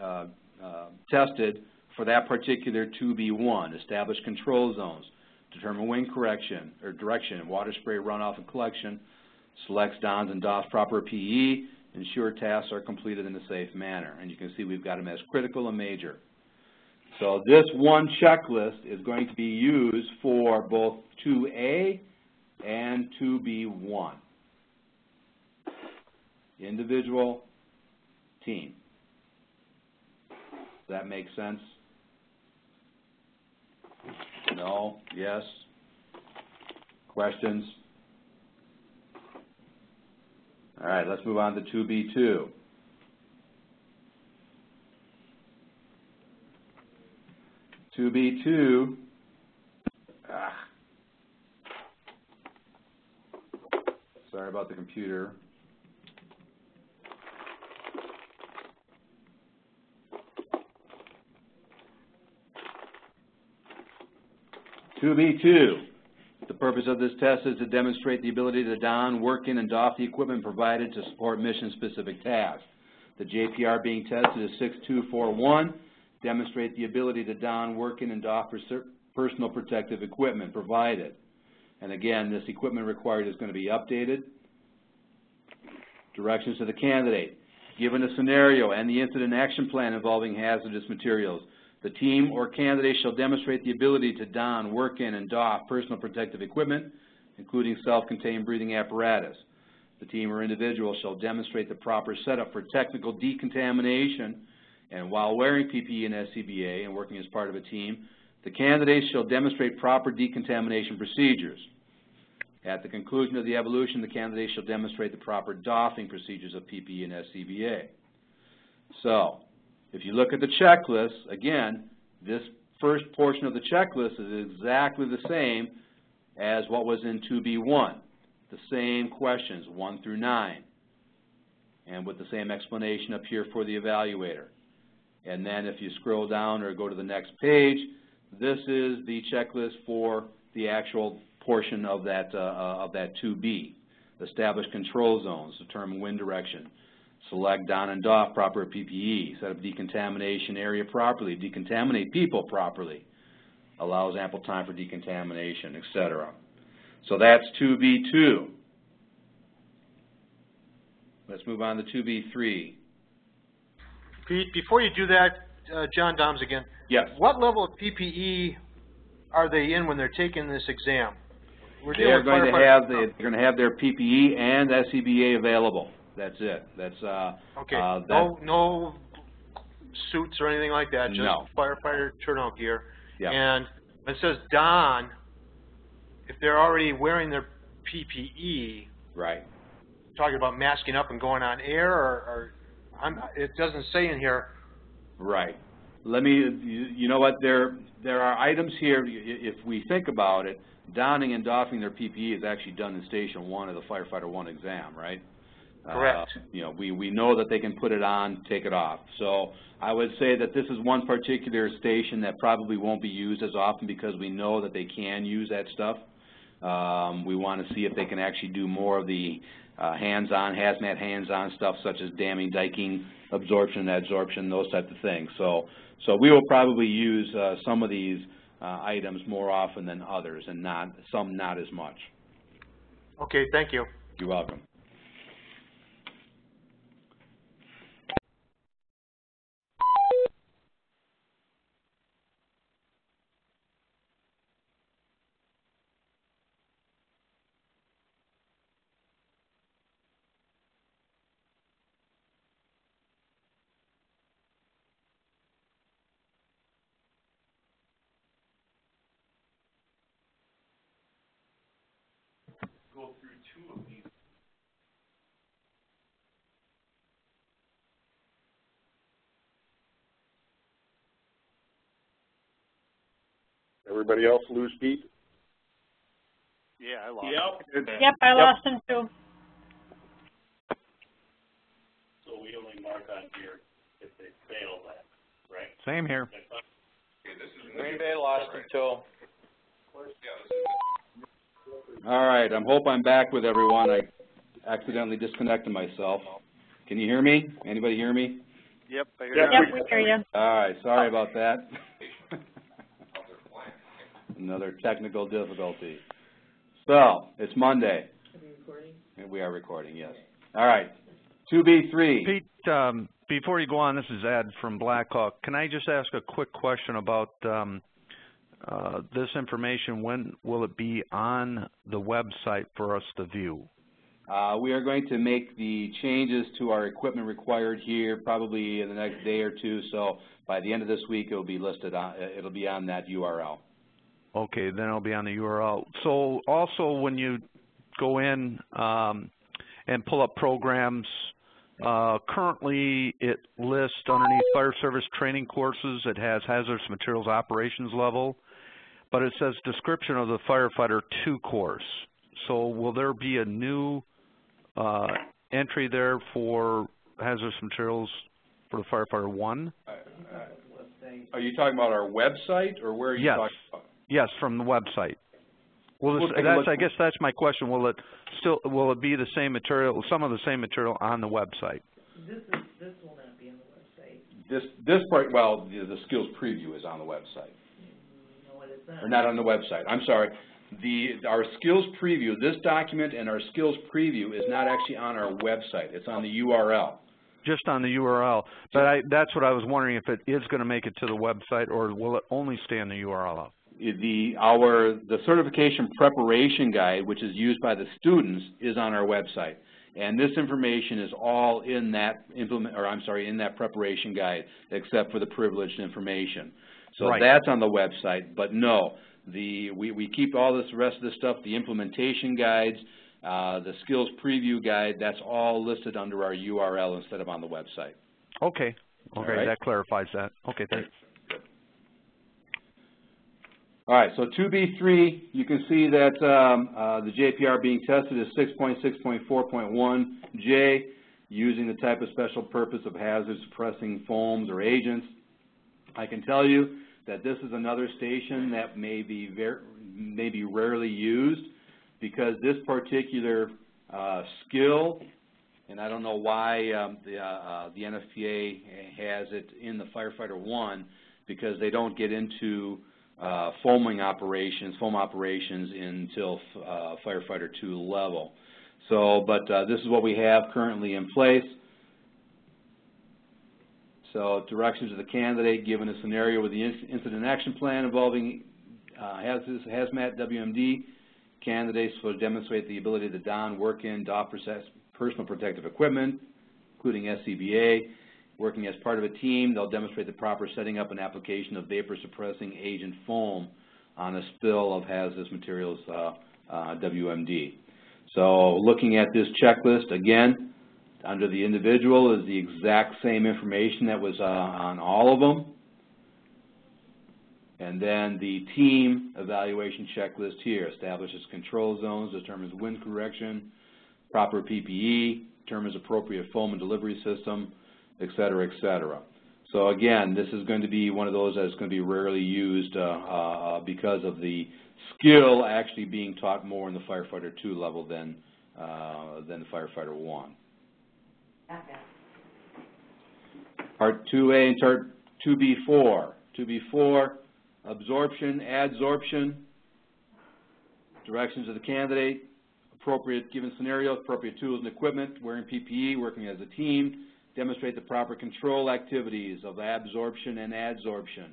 tested for that particular 2B1. Establish control zones, determine wind correction or direction, water spray runoff and collection, selects dons and doffs proper PE, ensure tasks are completed in a safe manner. And you can see we've got them as critical and major. So this one checklist is going to be used for both 2A and 2B1. Individual, team. Does that make sense? No? Yes? Questions? All right, let's move on to 2B2. Sorry about the computer. 2B2, the purpose of this test is to demonstrate the ability to don, work in, and doff the equipment provided to support mission-specific tasks. The JPR being tested is 6241, demonstrate the ability to don, work in, and doff personal protective equipment provided. And again, this equipment required is going to be updated. Directions to the candidate. Given a scenario and the incident action plan involving hazardous materials, the team or candidate shall demonstrate the ability to don, work in, and doff personal protective equipment, including self-contained breathing apparatus. The team or individual shall demonstrate the proper setup for technical decontamination, and while wearing PPE and SCBA and working as part of a team, the candidate shall demonstrate proper decontamination procedures. At the conclusion of the evolution, the candidate shall demonstrate the proper doffing procedures of PPE and SCBA. So, if you look at the checklist, again, this first portion of the checklist is exactly the same as what was in 2B1. The same questions, 1 through 9, and with the same explanation up here for the evaluator. And then if you scroll down or go to the next page, this is the checklist for the actual portion of that 2B. Establish control zones, determine wind direction, select don and doff proper PPE, set up decontamination area properly, decontaminate people properly, allows ample time for decontamination, etc. So that's 2B2. Let's move on to 2B3. Pete, before you do that, John Doms again. Yes. What level of PPE are they in when they're taking this exam? They're going to have their PPE and SCBA available. That's it. That's okay. No suits or anything like that. Just firefighter turnout gear. Yeah. And it says don. If they're already wearing their PPE, right? Talking about masking up and going on air, or it doesn't say in here. Right. Let me. You know what? There are items here. If we think about it, donning and doffing their PPE is actually done in Station 1 of the Firefighter 1 exam, right? Correct. You know, we know that they can put it on, take it off. So I would say that this is one particular station that probably won't be used as often because we know that they can use that stuff. We want to see if they can actually do more of the hands-on, hazmat hands-on stuff such as damming, diking, absorption, adsorption, those types of things. So we will probably use some of these items more often than others, and some not as much. Okay, thank you. You're welcome. Go through 2 of these. Everybody else lose Pete? Yeah, I lost him. Yep, I lost him too. So we only mark on here if they fail that, right? Same here. Green Bay lost him too. All right, I hope I'm back with everyone. I accidentally disconnected myself. Can you hear me? Anybody hear me? Yep, I hear Yep, you. we hear you. All right, sorry about that. Another technical difficulty. So, it's Monday. Are we recording? And we are recording, yes. All right, 2B3. Pete, before you go on, this is Ed from Blackhawk. Can I just ask a quick question about this information? When will it be on the website for us to view? We are going to make the changes to our equipment required here probably in the next day or two. So by the end of this week, it'll be listed on. It'll be on that URL. Okay, then it'll be on the URL. So also, when you go in and pull up programs, currently it lists underneath fire service training courses. It has hazardous materials operations level, but it says description of the firefighter 2 course. So will there be a new entry there for hazardous materials for the firefighter 1? Are you talking about our website, or where are you talking about? Yes, from the website. Will We'll this, take a that's, look. I guess that's my question. Will it be the same material, some of the same material on the website? This will not be on the website. This part, well, the skills preview is on the website. No, it is not. Or not on the website. I'm sorry. Our skills preview, this document and our skills preview is not actually on our website. It's on the URL. Just on the URL. But that's what I was wondering, if it is going to make it to the website, or will it only stay on the URL? The certification preparation guide, which is used by the students, is on our website. And this information is all in that in that preparation guide, except for the privileged information. So right. That's on the website, but no, we keep all this rest of the stuff, the implementation guides, the skills preview guide, that's all listed under our URL instead of on the website. Okay. Okay, right. That clarifies that. Okay, thanks. All right, so 2B3, you can see that the JPR being tested is 6.6.4.1J, using the type of special purpose of hazard suppressing foams or agents. I can tell you that this is another station that may be rarely used, because this particular skill, and I don't know why the NFPA has it in the Firefighter 1, because they don't get into foam operations until Firefighter 2 level. So, but this is what we have currently in place. So, directions to the candidate, given a scenario with the incident action plan involving Hazmat WMD, candidates will demonstrate the ability to don, work in, doff personal protective equipment, including SCBA. Working as part of a team, they'll demonstrate the proper setting up and application of vapor suppressing agent foam on a spill of hazardous materials WMD. So looking at this checklist, again, under the individual is the exact same information that was on all of them. And then the team evaluation checklist here establishes control zones, determines wind correction, proper PPE, determines appropriate foam and delivery system, et cetera, et cetera. So again, this is going to be one of those that's going to be rarely used because of the skill actually being taught more in the Firefighter 2 level than the Firefighter 1. Okay. Part 2A and Part 2B4. 2B4, absorption, adsorption, directions of the candidate, appropriate given scenario, appropriate tools and equipment, wearing PPE, working as a team, demonstrate the proper control activities of absorption and adsorption.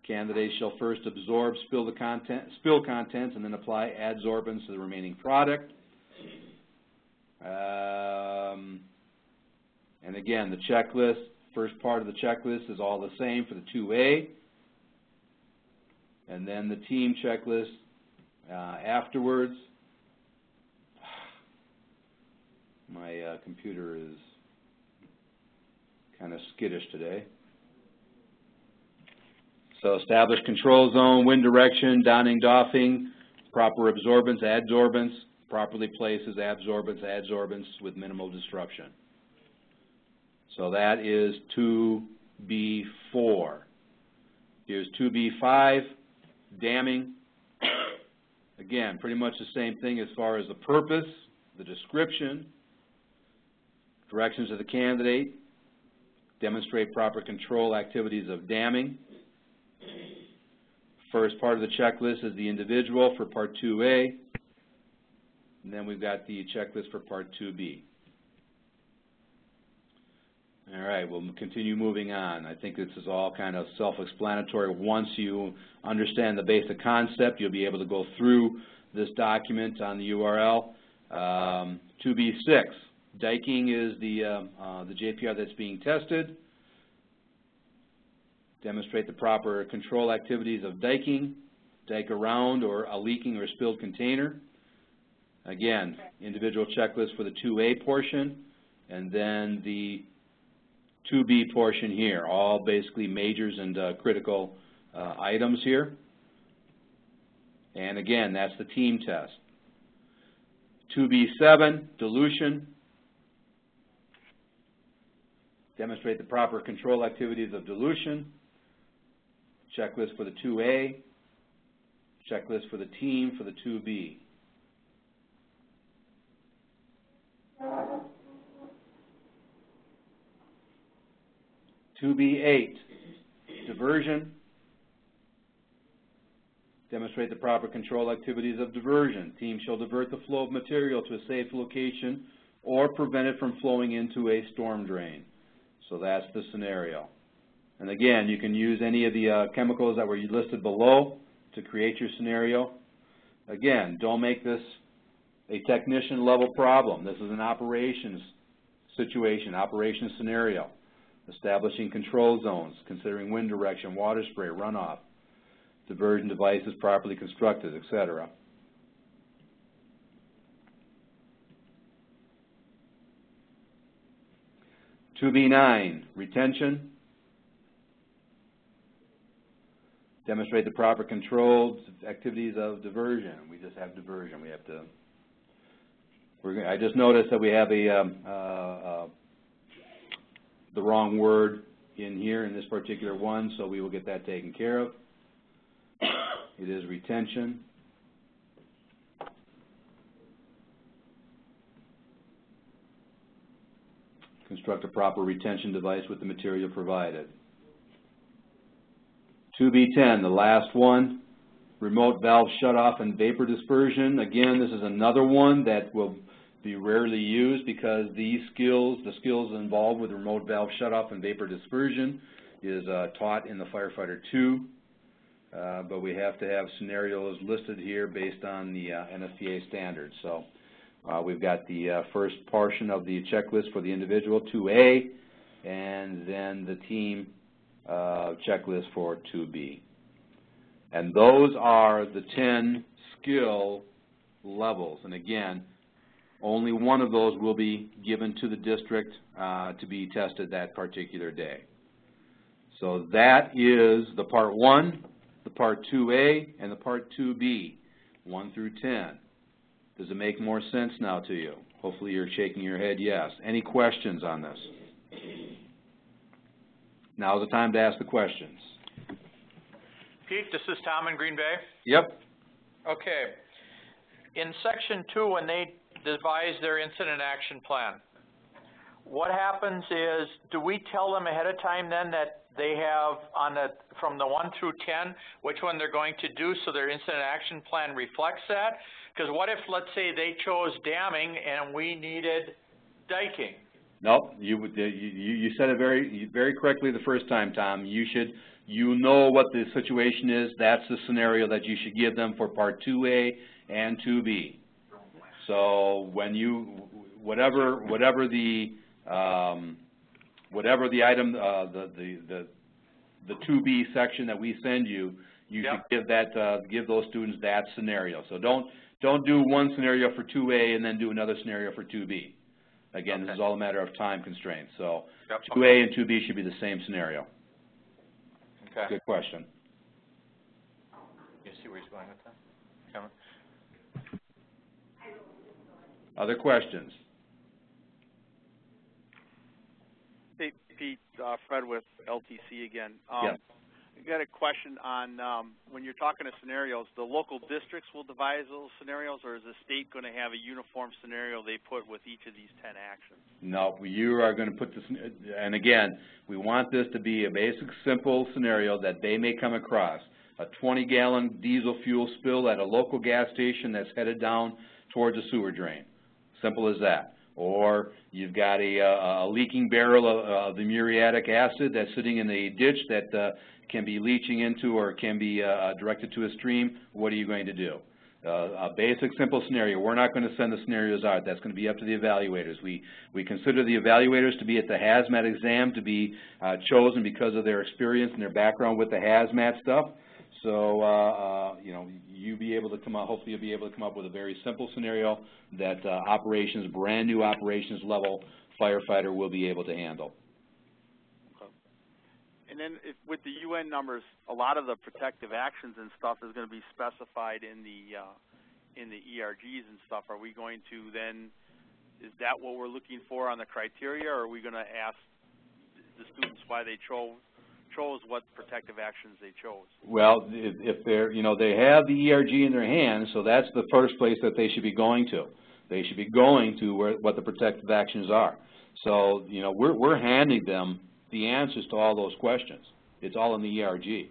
Candidates shall first absorb spill contents and then apply adsorbents to the remaining product. And again, the checklist, first part of the checklist is all the same for the 2A. And then the team checklist afterwards. My computer is kind of skittish today. So establish control zone, wind direction, donning, doffing, proper absorbents, adsorbents, properly places adsorbents with minimal disruption. So that is 2B4. Here's 2B5, damming. Again, pretty much the same thing as far as the purpose, the description, directions of the candidate, demonstrate proper control activities of damming. First part of the checklist is the individual for Part 2A, and then we've got the checklist for Part 2B. All right, we'll continue moving on. I think this is all kind of self-explanatory. Once you understand the basic concept, you'll be able to go through this document on the URL. 2B6, diking is the JPR that's being tested. Demonstrate the proper control activities of diking, dike around or a leaking or spilled container. Again, individual checklist for the 2A portion, and then the 2B portion here, all basically majors and critical items here. And again, that's the team test. 2B7, dilution. Demonstrate the proper control activities of dilution. Checklist for the 2A. checklist for the team for the 2B. (2B8), diversion. Demonstrate the proper control activities of diversion. Team shall divert the flow of material to a safe location or prevent it from flowing into a storm drain. So that's the scenario. And again, you can use any of the chemicals that were listed below to create your scenario. Again, don't make this a technician level problem. This is an operations situation, operations scenario. Establishing control zones, considering wind direction, water spray, runoff, diversion devices properly constructed, etc. (2B9), retention. Demonstrate the proper controlled activities of diversion. We just have diversion. We have to. I just noticed that we have the wrong word in here in this particular one, so we will get that taken care of. It is retention. Construct a proper retention device with the material provided. 2B10, the last one, remote valve shutoff and vapor dispersion. Again, this is another one that will be rarely used because the skills involved with remote valve shutoff and vapor dispersion is taught in the Firefighter 2. But we have to have scenarios listed here based on the NFPA standards. So we've got the first portion of the checklist for the individual, 2A, and then the team checklist for 2B. And those are the 10 skill levels. And again, only one of those will be given to the district to be tested that particular day. So that is the Part 1, the Part 2A, and the Part 2B, 1 through 10. Does it make more sense now to you? Hopefully you're shaking your head yes. Any questions on this? Now is the time to ask the questions. Pete, this is Tom in Green Bay. Yep. Okay. In Section 2, when they devise their incident action plan, what happens is, do we tell them ahead of time then that they have on the, from the 1 through 10, which one they're going to do so their incident action plan reflects that? Because what if, let's say, they chose damming and we needed diking? Nope, you said it very correctly the first time, Tom. You know what the situation is. That's the scenario that you should give them for Part 2A and 2B. So when you whatever the item the 2B section that we send you, you should give those students that scenario. So don't do one scenario for 2A and then do another scenario for 2B. Again, this is all a matter of time constraints. So 2A and 2B should be the same scenario. Okay. Good question. You see where he's going with that? Cameron? Other questions? Hey, Pete, Fred with LTC again. Yes. I got a question on when you're talking to scenarios, the local districts will devise those scenarios, or is the state going to have a uniform scenario they put with each of these 10 actions? No, you are going to put this, and again, we want this to be a basic, simple scenario that they may come across. A 20-gallon diesel fuel spill at a local gas station that's headed down towards a sewer drain. Simple as that. Or you've got a leaking barrel of the muriatic acid that's sitting in a ditch that can be leaching into or can be directed to a stream. What are you going to do? A basic, simple scenario. We're not going to send the scenarios out. That's going to be up to the evaluators. We consider the evaluators to be at the hazmat exam to be chosen because of their experience and their background with the hazmat stuff. So, you know, you'll be able to come up, hopefully you'll be able to come up with a very simple scenario that operations, brand new operations level firefighter will be able to handle. Okay. And then with the UN numbers, a lot of the protective actions and stuff is going to be specified in the ERGs and stuff. Are we going to then, is that what we're looking for on the criteria, or are we going to ask the students why they chose chose what protective actions they chose. Well, if they're, you know, they have the ERG in their hands, so that's the first place that they should be going to. They should be going to what the protective actions are. So, you know, we're handing them the answers to all those questions. It's all in the ERG.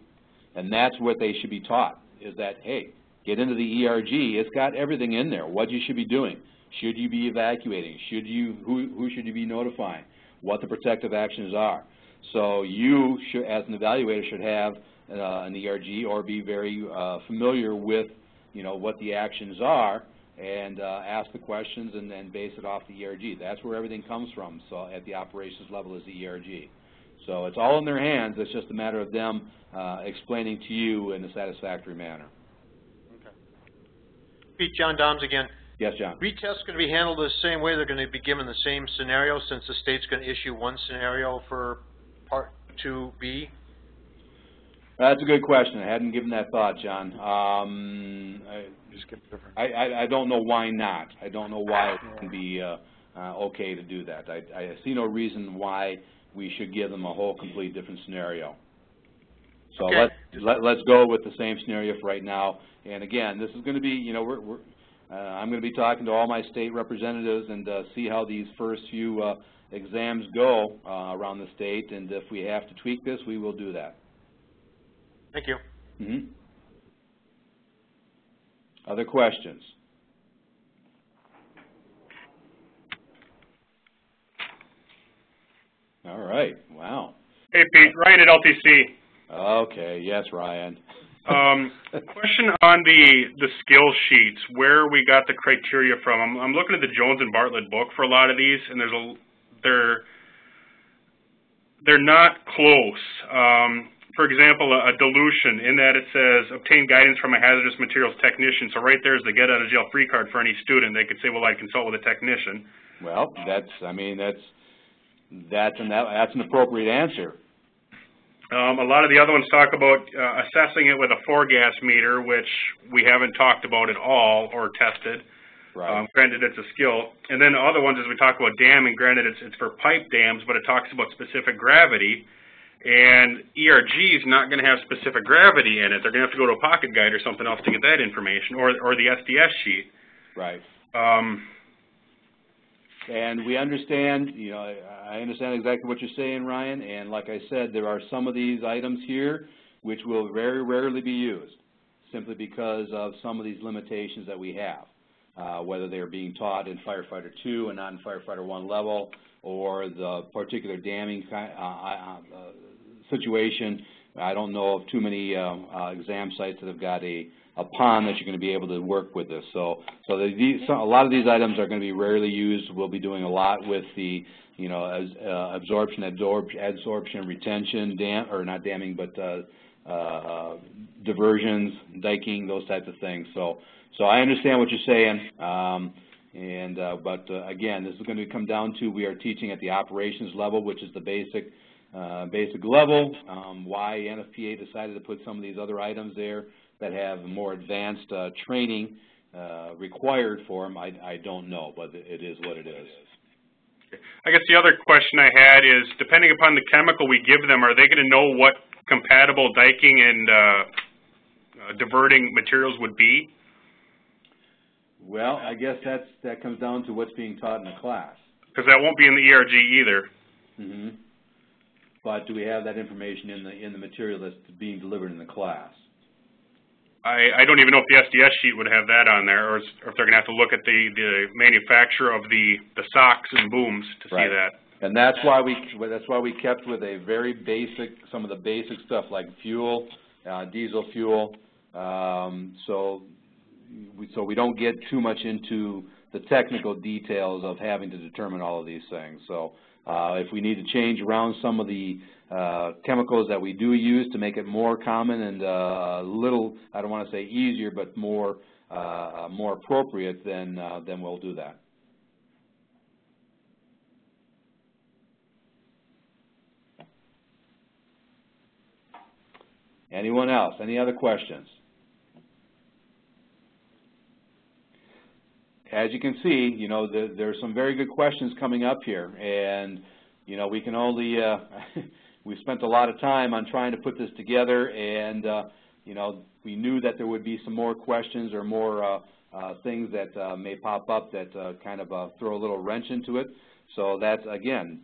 And that's what they should be taught, is that, hey, get into the ERG. It's got everything in there, what you should be doing. Should you be evacuating? Should you, who should you be notifying? What the protective actions are. So you, should, as an evaluator, should have an ERG or be very familiar with, you know, what the actions are, and ask the questions and then base it off the ERG. That's where everything comes from. So at the operations level is the ERG. So it's all in their hands. It's just a matter of them explaining to you in a satisfactory manner. Okay. Pete, John Doms again. Yes, John. Retests going to be handled the same way. They're going to be given the same scenario, since the state's going to issue one scenario for Part 2B. That's a good question. I hadn't given that thought, John. I don't know why not. I don't know why it can be okay to do that. I see no reason why we should give them a whole complete different scenario. So okay. let's go with the same scenario for right now. And again, this is going to be, you know, I'm going to be talking to all my state representatives and see how these first few exams go around the state. And if we have to tweak this, we will do that. Thank you. Mm-hmm. Other questions? All right. Wow. Hey, Pete. Ryan at LTC. Okay. Yes, Ryan. Question on the skill sheets, where we got the criteria from. I'm looking at the Jones and Bartlett book for a lot of these, and they're not close. For example, a dilution, in that it says, obtain guidance from a hazardous materials technician. So right there is the get-out-of-jail-free card for any student. They could say, well, I'd consult with a technician. Well, that's an appropriate answer. A lot of the other ones talk about assessing it with a 4-gas meter, which we haven't talked about at all or tested. Right. Granted, it's a skill. And then the other ones, as we talk about damming, granted, it's for pipe dams, but it talks about specific gravity. And ERG is not going to have specific gravity in it. They're going to have to go to a pocket guide or something else to get that information, or the SDS sheet. Right. And we understand, you know, I understand exactly what you're saying, Ryan, and like I said, there are some of these items here which will very rarely be used, simply because of some of these limitations that we have, whether they're being taught in Firefighter 2 and not in Firefighter 1 level, or the particular damming situation. I don't know of too many exam sites that have got a pond that you're going to be able to work with this. So a lot of these items are going to be rarely used. We'll be doing a lot with the, you know, absorption, retention, not damming, but diversions, diking, those types of things. So I understand what you're saying. But again, this is going to come down to, we are teaching at the operations level, which is the basic level. Why NFPA decided to put some of these other items there that have more advanced training required for them, I don't know, but it is what it is. I guess the other question I had is, depending upon the chemical we give them, are they going to know what compatible diking and diverting materials would be? Well, I guess that comes down to what's being taught in the class. Because that won't be in the ERG either. Mm-hmm. But do we have that information in the material that's being delivered in the class? I don't even know if the SDS sheet would have that on there, or if they're going to have to look at the manufacturer of the socks and booms to see that. And that's why we kept with a very basic, some of the basic stuff like fuel, diesel fuel, so we don't get too much into the technical details of having to determine all of these things. So if we need to change around some of the chemicals that we do use to make it more common and a little, I don't want to say easier, but more appropriate, then we'll do that. Anyone else? Any other questions? As you can see, you know, there's some very good questions coming up here, and you know, we can only we spent a lot of time on trying to put this together, and you know, we knew that there would be some more questions or more things that may pop up that kind of throw a little wrench into it. So that's, again,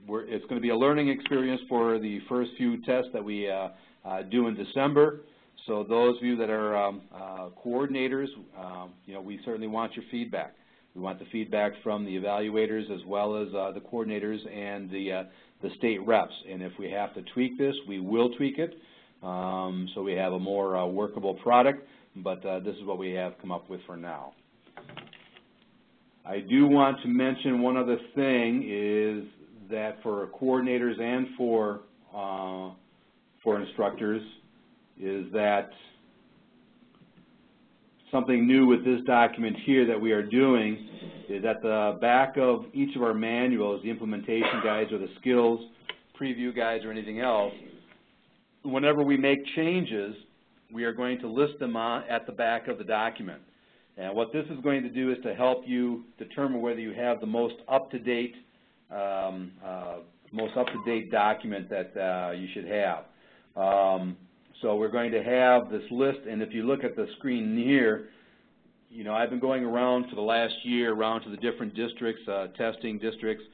it's going to be a learning experience for the first few tests that we do in December. So those of you that are coordinators, you know, we certainly want your feedback. We want the feedback from the evaluators as well as the coordinators and the state reps. And if we have to tweak this, we will tweak it, so we have a more workable product. But this is what we have come up with for now. I do want to mention one other thing is that for coordinators and for instructors is that something new with this document here that we are doing is at the back of each of our manuals, the implementation guides or the skills preview guides or anything else, whenever we make changes, we are going to list them at the back of the document. And what this is going to do is to help you determine whether you have the most up-to-date document that you should have. So we're going to have this list, and if you look at the screen here, you know, I've been going around for the last year, around to the different districts, testing districts,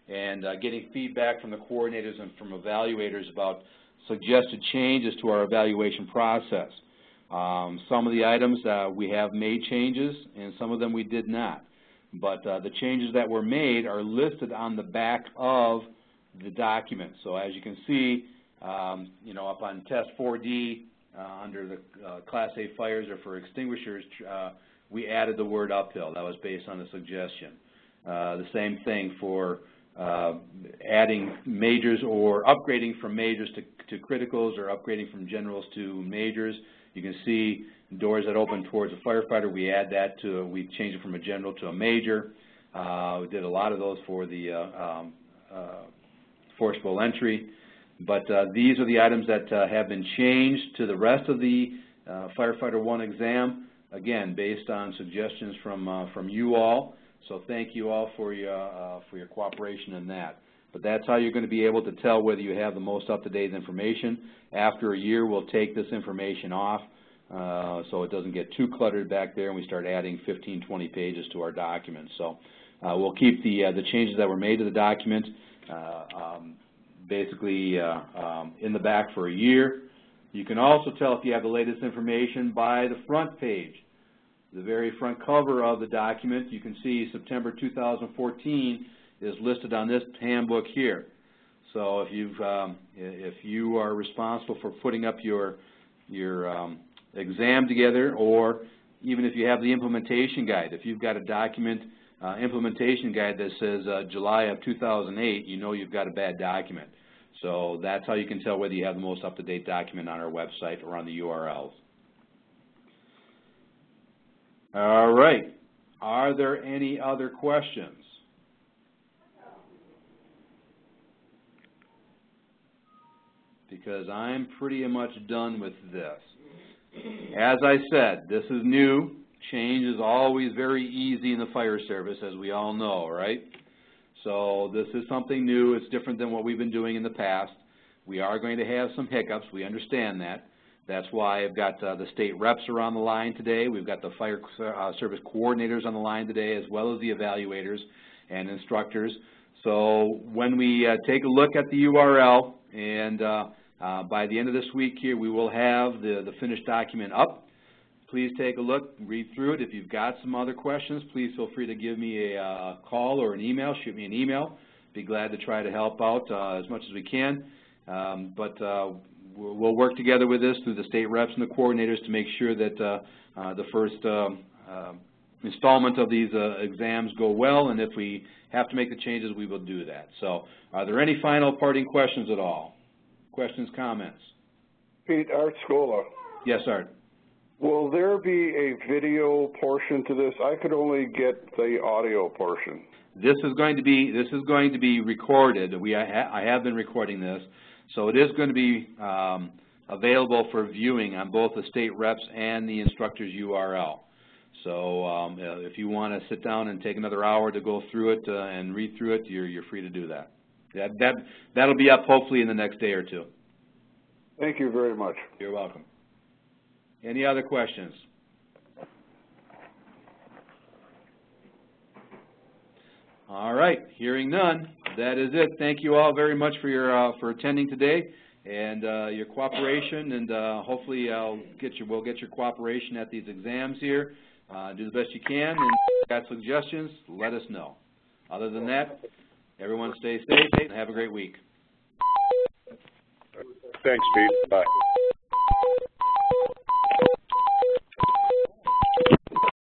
and getting feedback from the coordinators and from evaluators about suggested changes to our evaluation process. Some of the items we have made changes, and some of them we did not. But the changes that were made are listed on the back of the document. So as you can see, you know, up on test 4D under the Class A fires or for extinguishers, we added the word uphill. That was based on a suggestion. The same thing for adding majors or upgrading from majors to criticals or upgrading from generals to majors. You can see doors that open towards a firefighter, we add that to, we change it from a general to a major. We did a lot of those for the forcible entry. But these are the items that have been changed to the rest of the Firefighter 1 exam, again, based on suggestions from you all. So thank you all for your cooperation in that. But that's how you're going to be able to tell whether you have the most up-to-date information. After a year, we'll take this information off so it doesn't get too cluttered back there and we start adding 15, 20 pages to our document. So we'll keep the changes that were made to the document basically in the back for a year. You can also tell if you have the latest information by the front page. The very front cover of the document, you can see September 2014 is listed on this handbook here. So if you are responsible for putting up your exam together, or even if you have the implementation guide, if you've got a document implementation guide that says July of 2008, you know you've got a bad document. So that's how you can tell whether you have the most up-to-date document on our website or on the URLs. All right. Are there any other questions? Because I'm pretty much done with this. As I said, this is new. Change is always very easy in the fire service, as we all know, right? So this is something new. It's different than what we've been doing in the past. We are going to have some hiccups. We understand that. That's why I've got the state reps are on the line today. We've got the fire service coordinators on the line today, as well as the evaluators and instructors. So when we take a look at the URL, and by the end of this week here, we will have the finished document up. Please take a look, read through it. If you've got some other questions, please feel free to give me a call or an email. Shoot me an email. Be glad to try to help out as much as we can. We'll work together with this through the state reps and the coordinators to make sure that the first installment of these exams go well, and if we have to make the changes, we will do that. So are there any final parting questions at all? Questions, comments? Pete, Art Scola. Yes, Art. Will there be a video portion to this? I could only get the audio portion. This is going to be recorded. I have been recording this, so it is going to be available for viewing on both the state reps and the instructor's URL. So if you want to sit down and take another hour to go through it and read through it, you're free to do that. That'll be up hopefully in the next day or two. Thank you very much. You're welcome. Any other questions? All right, hearing none, that is it. Thank you all very much for your for attending today and your cooperation, and hopefully we'll get your cooperation at these exams here. Do the best you can, and if you've got suggestions, let us know. Other than that, everyone stay safe and have a great week. Thanks, Pete. Bye.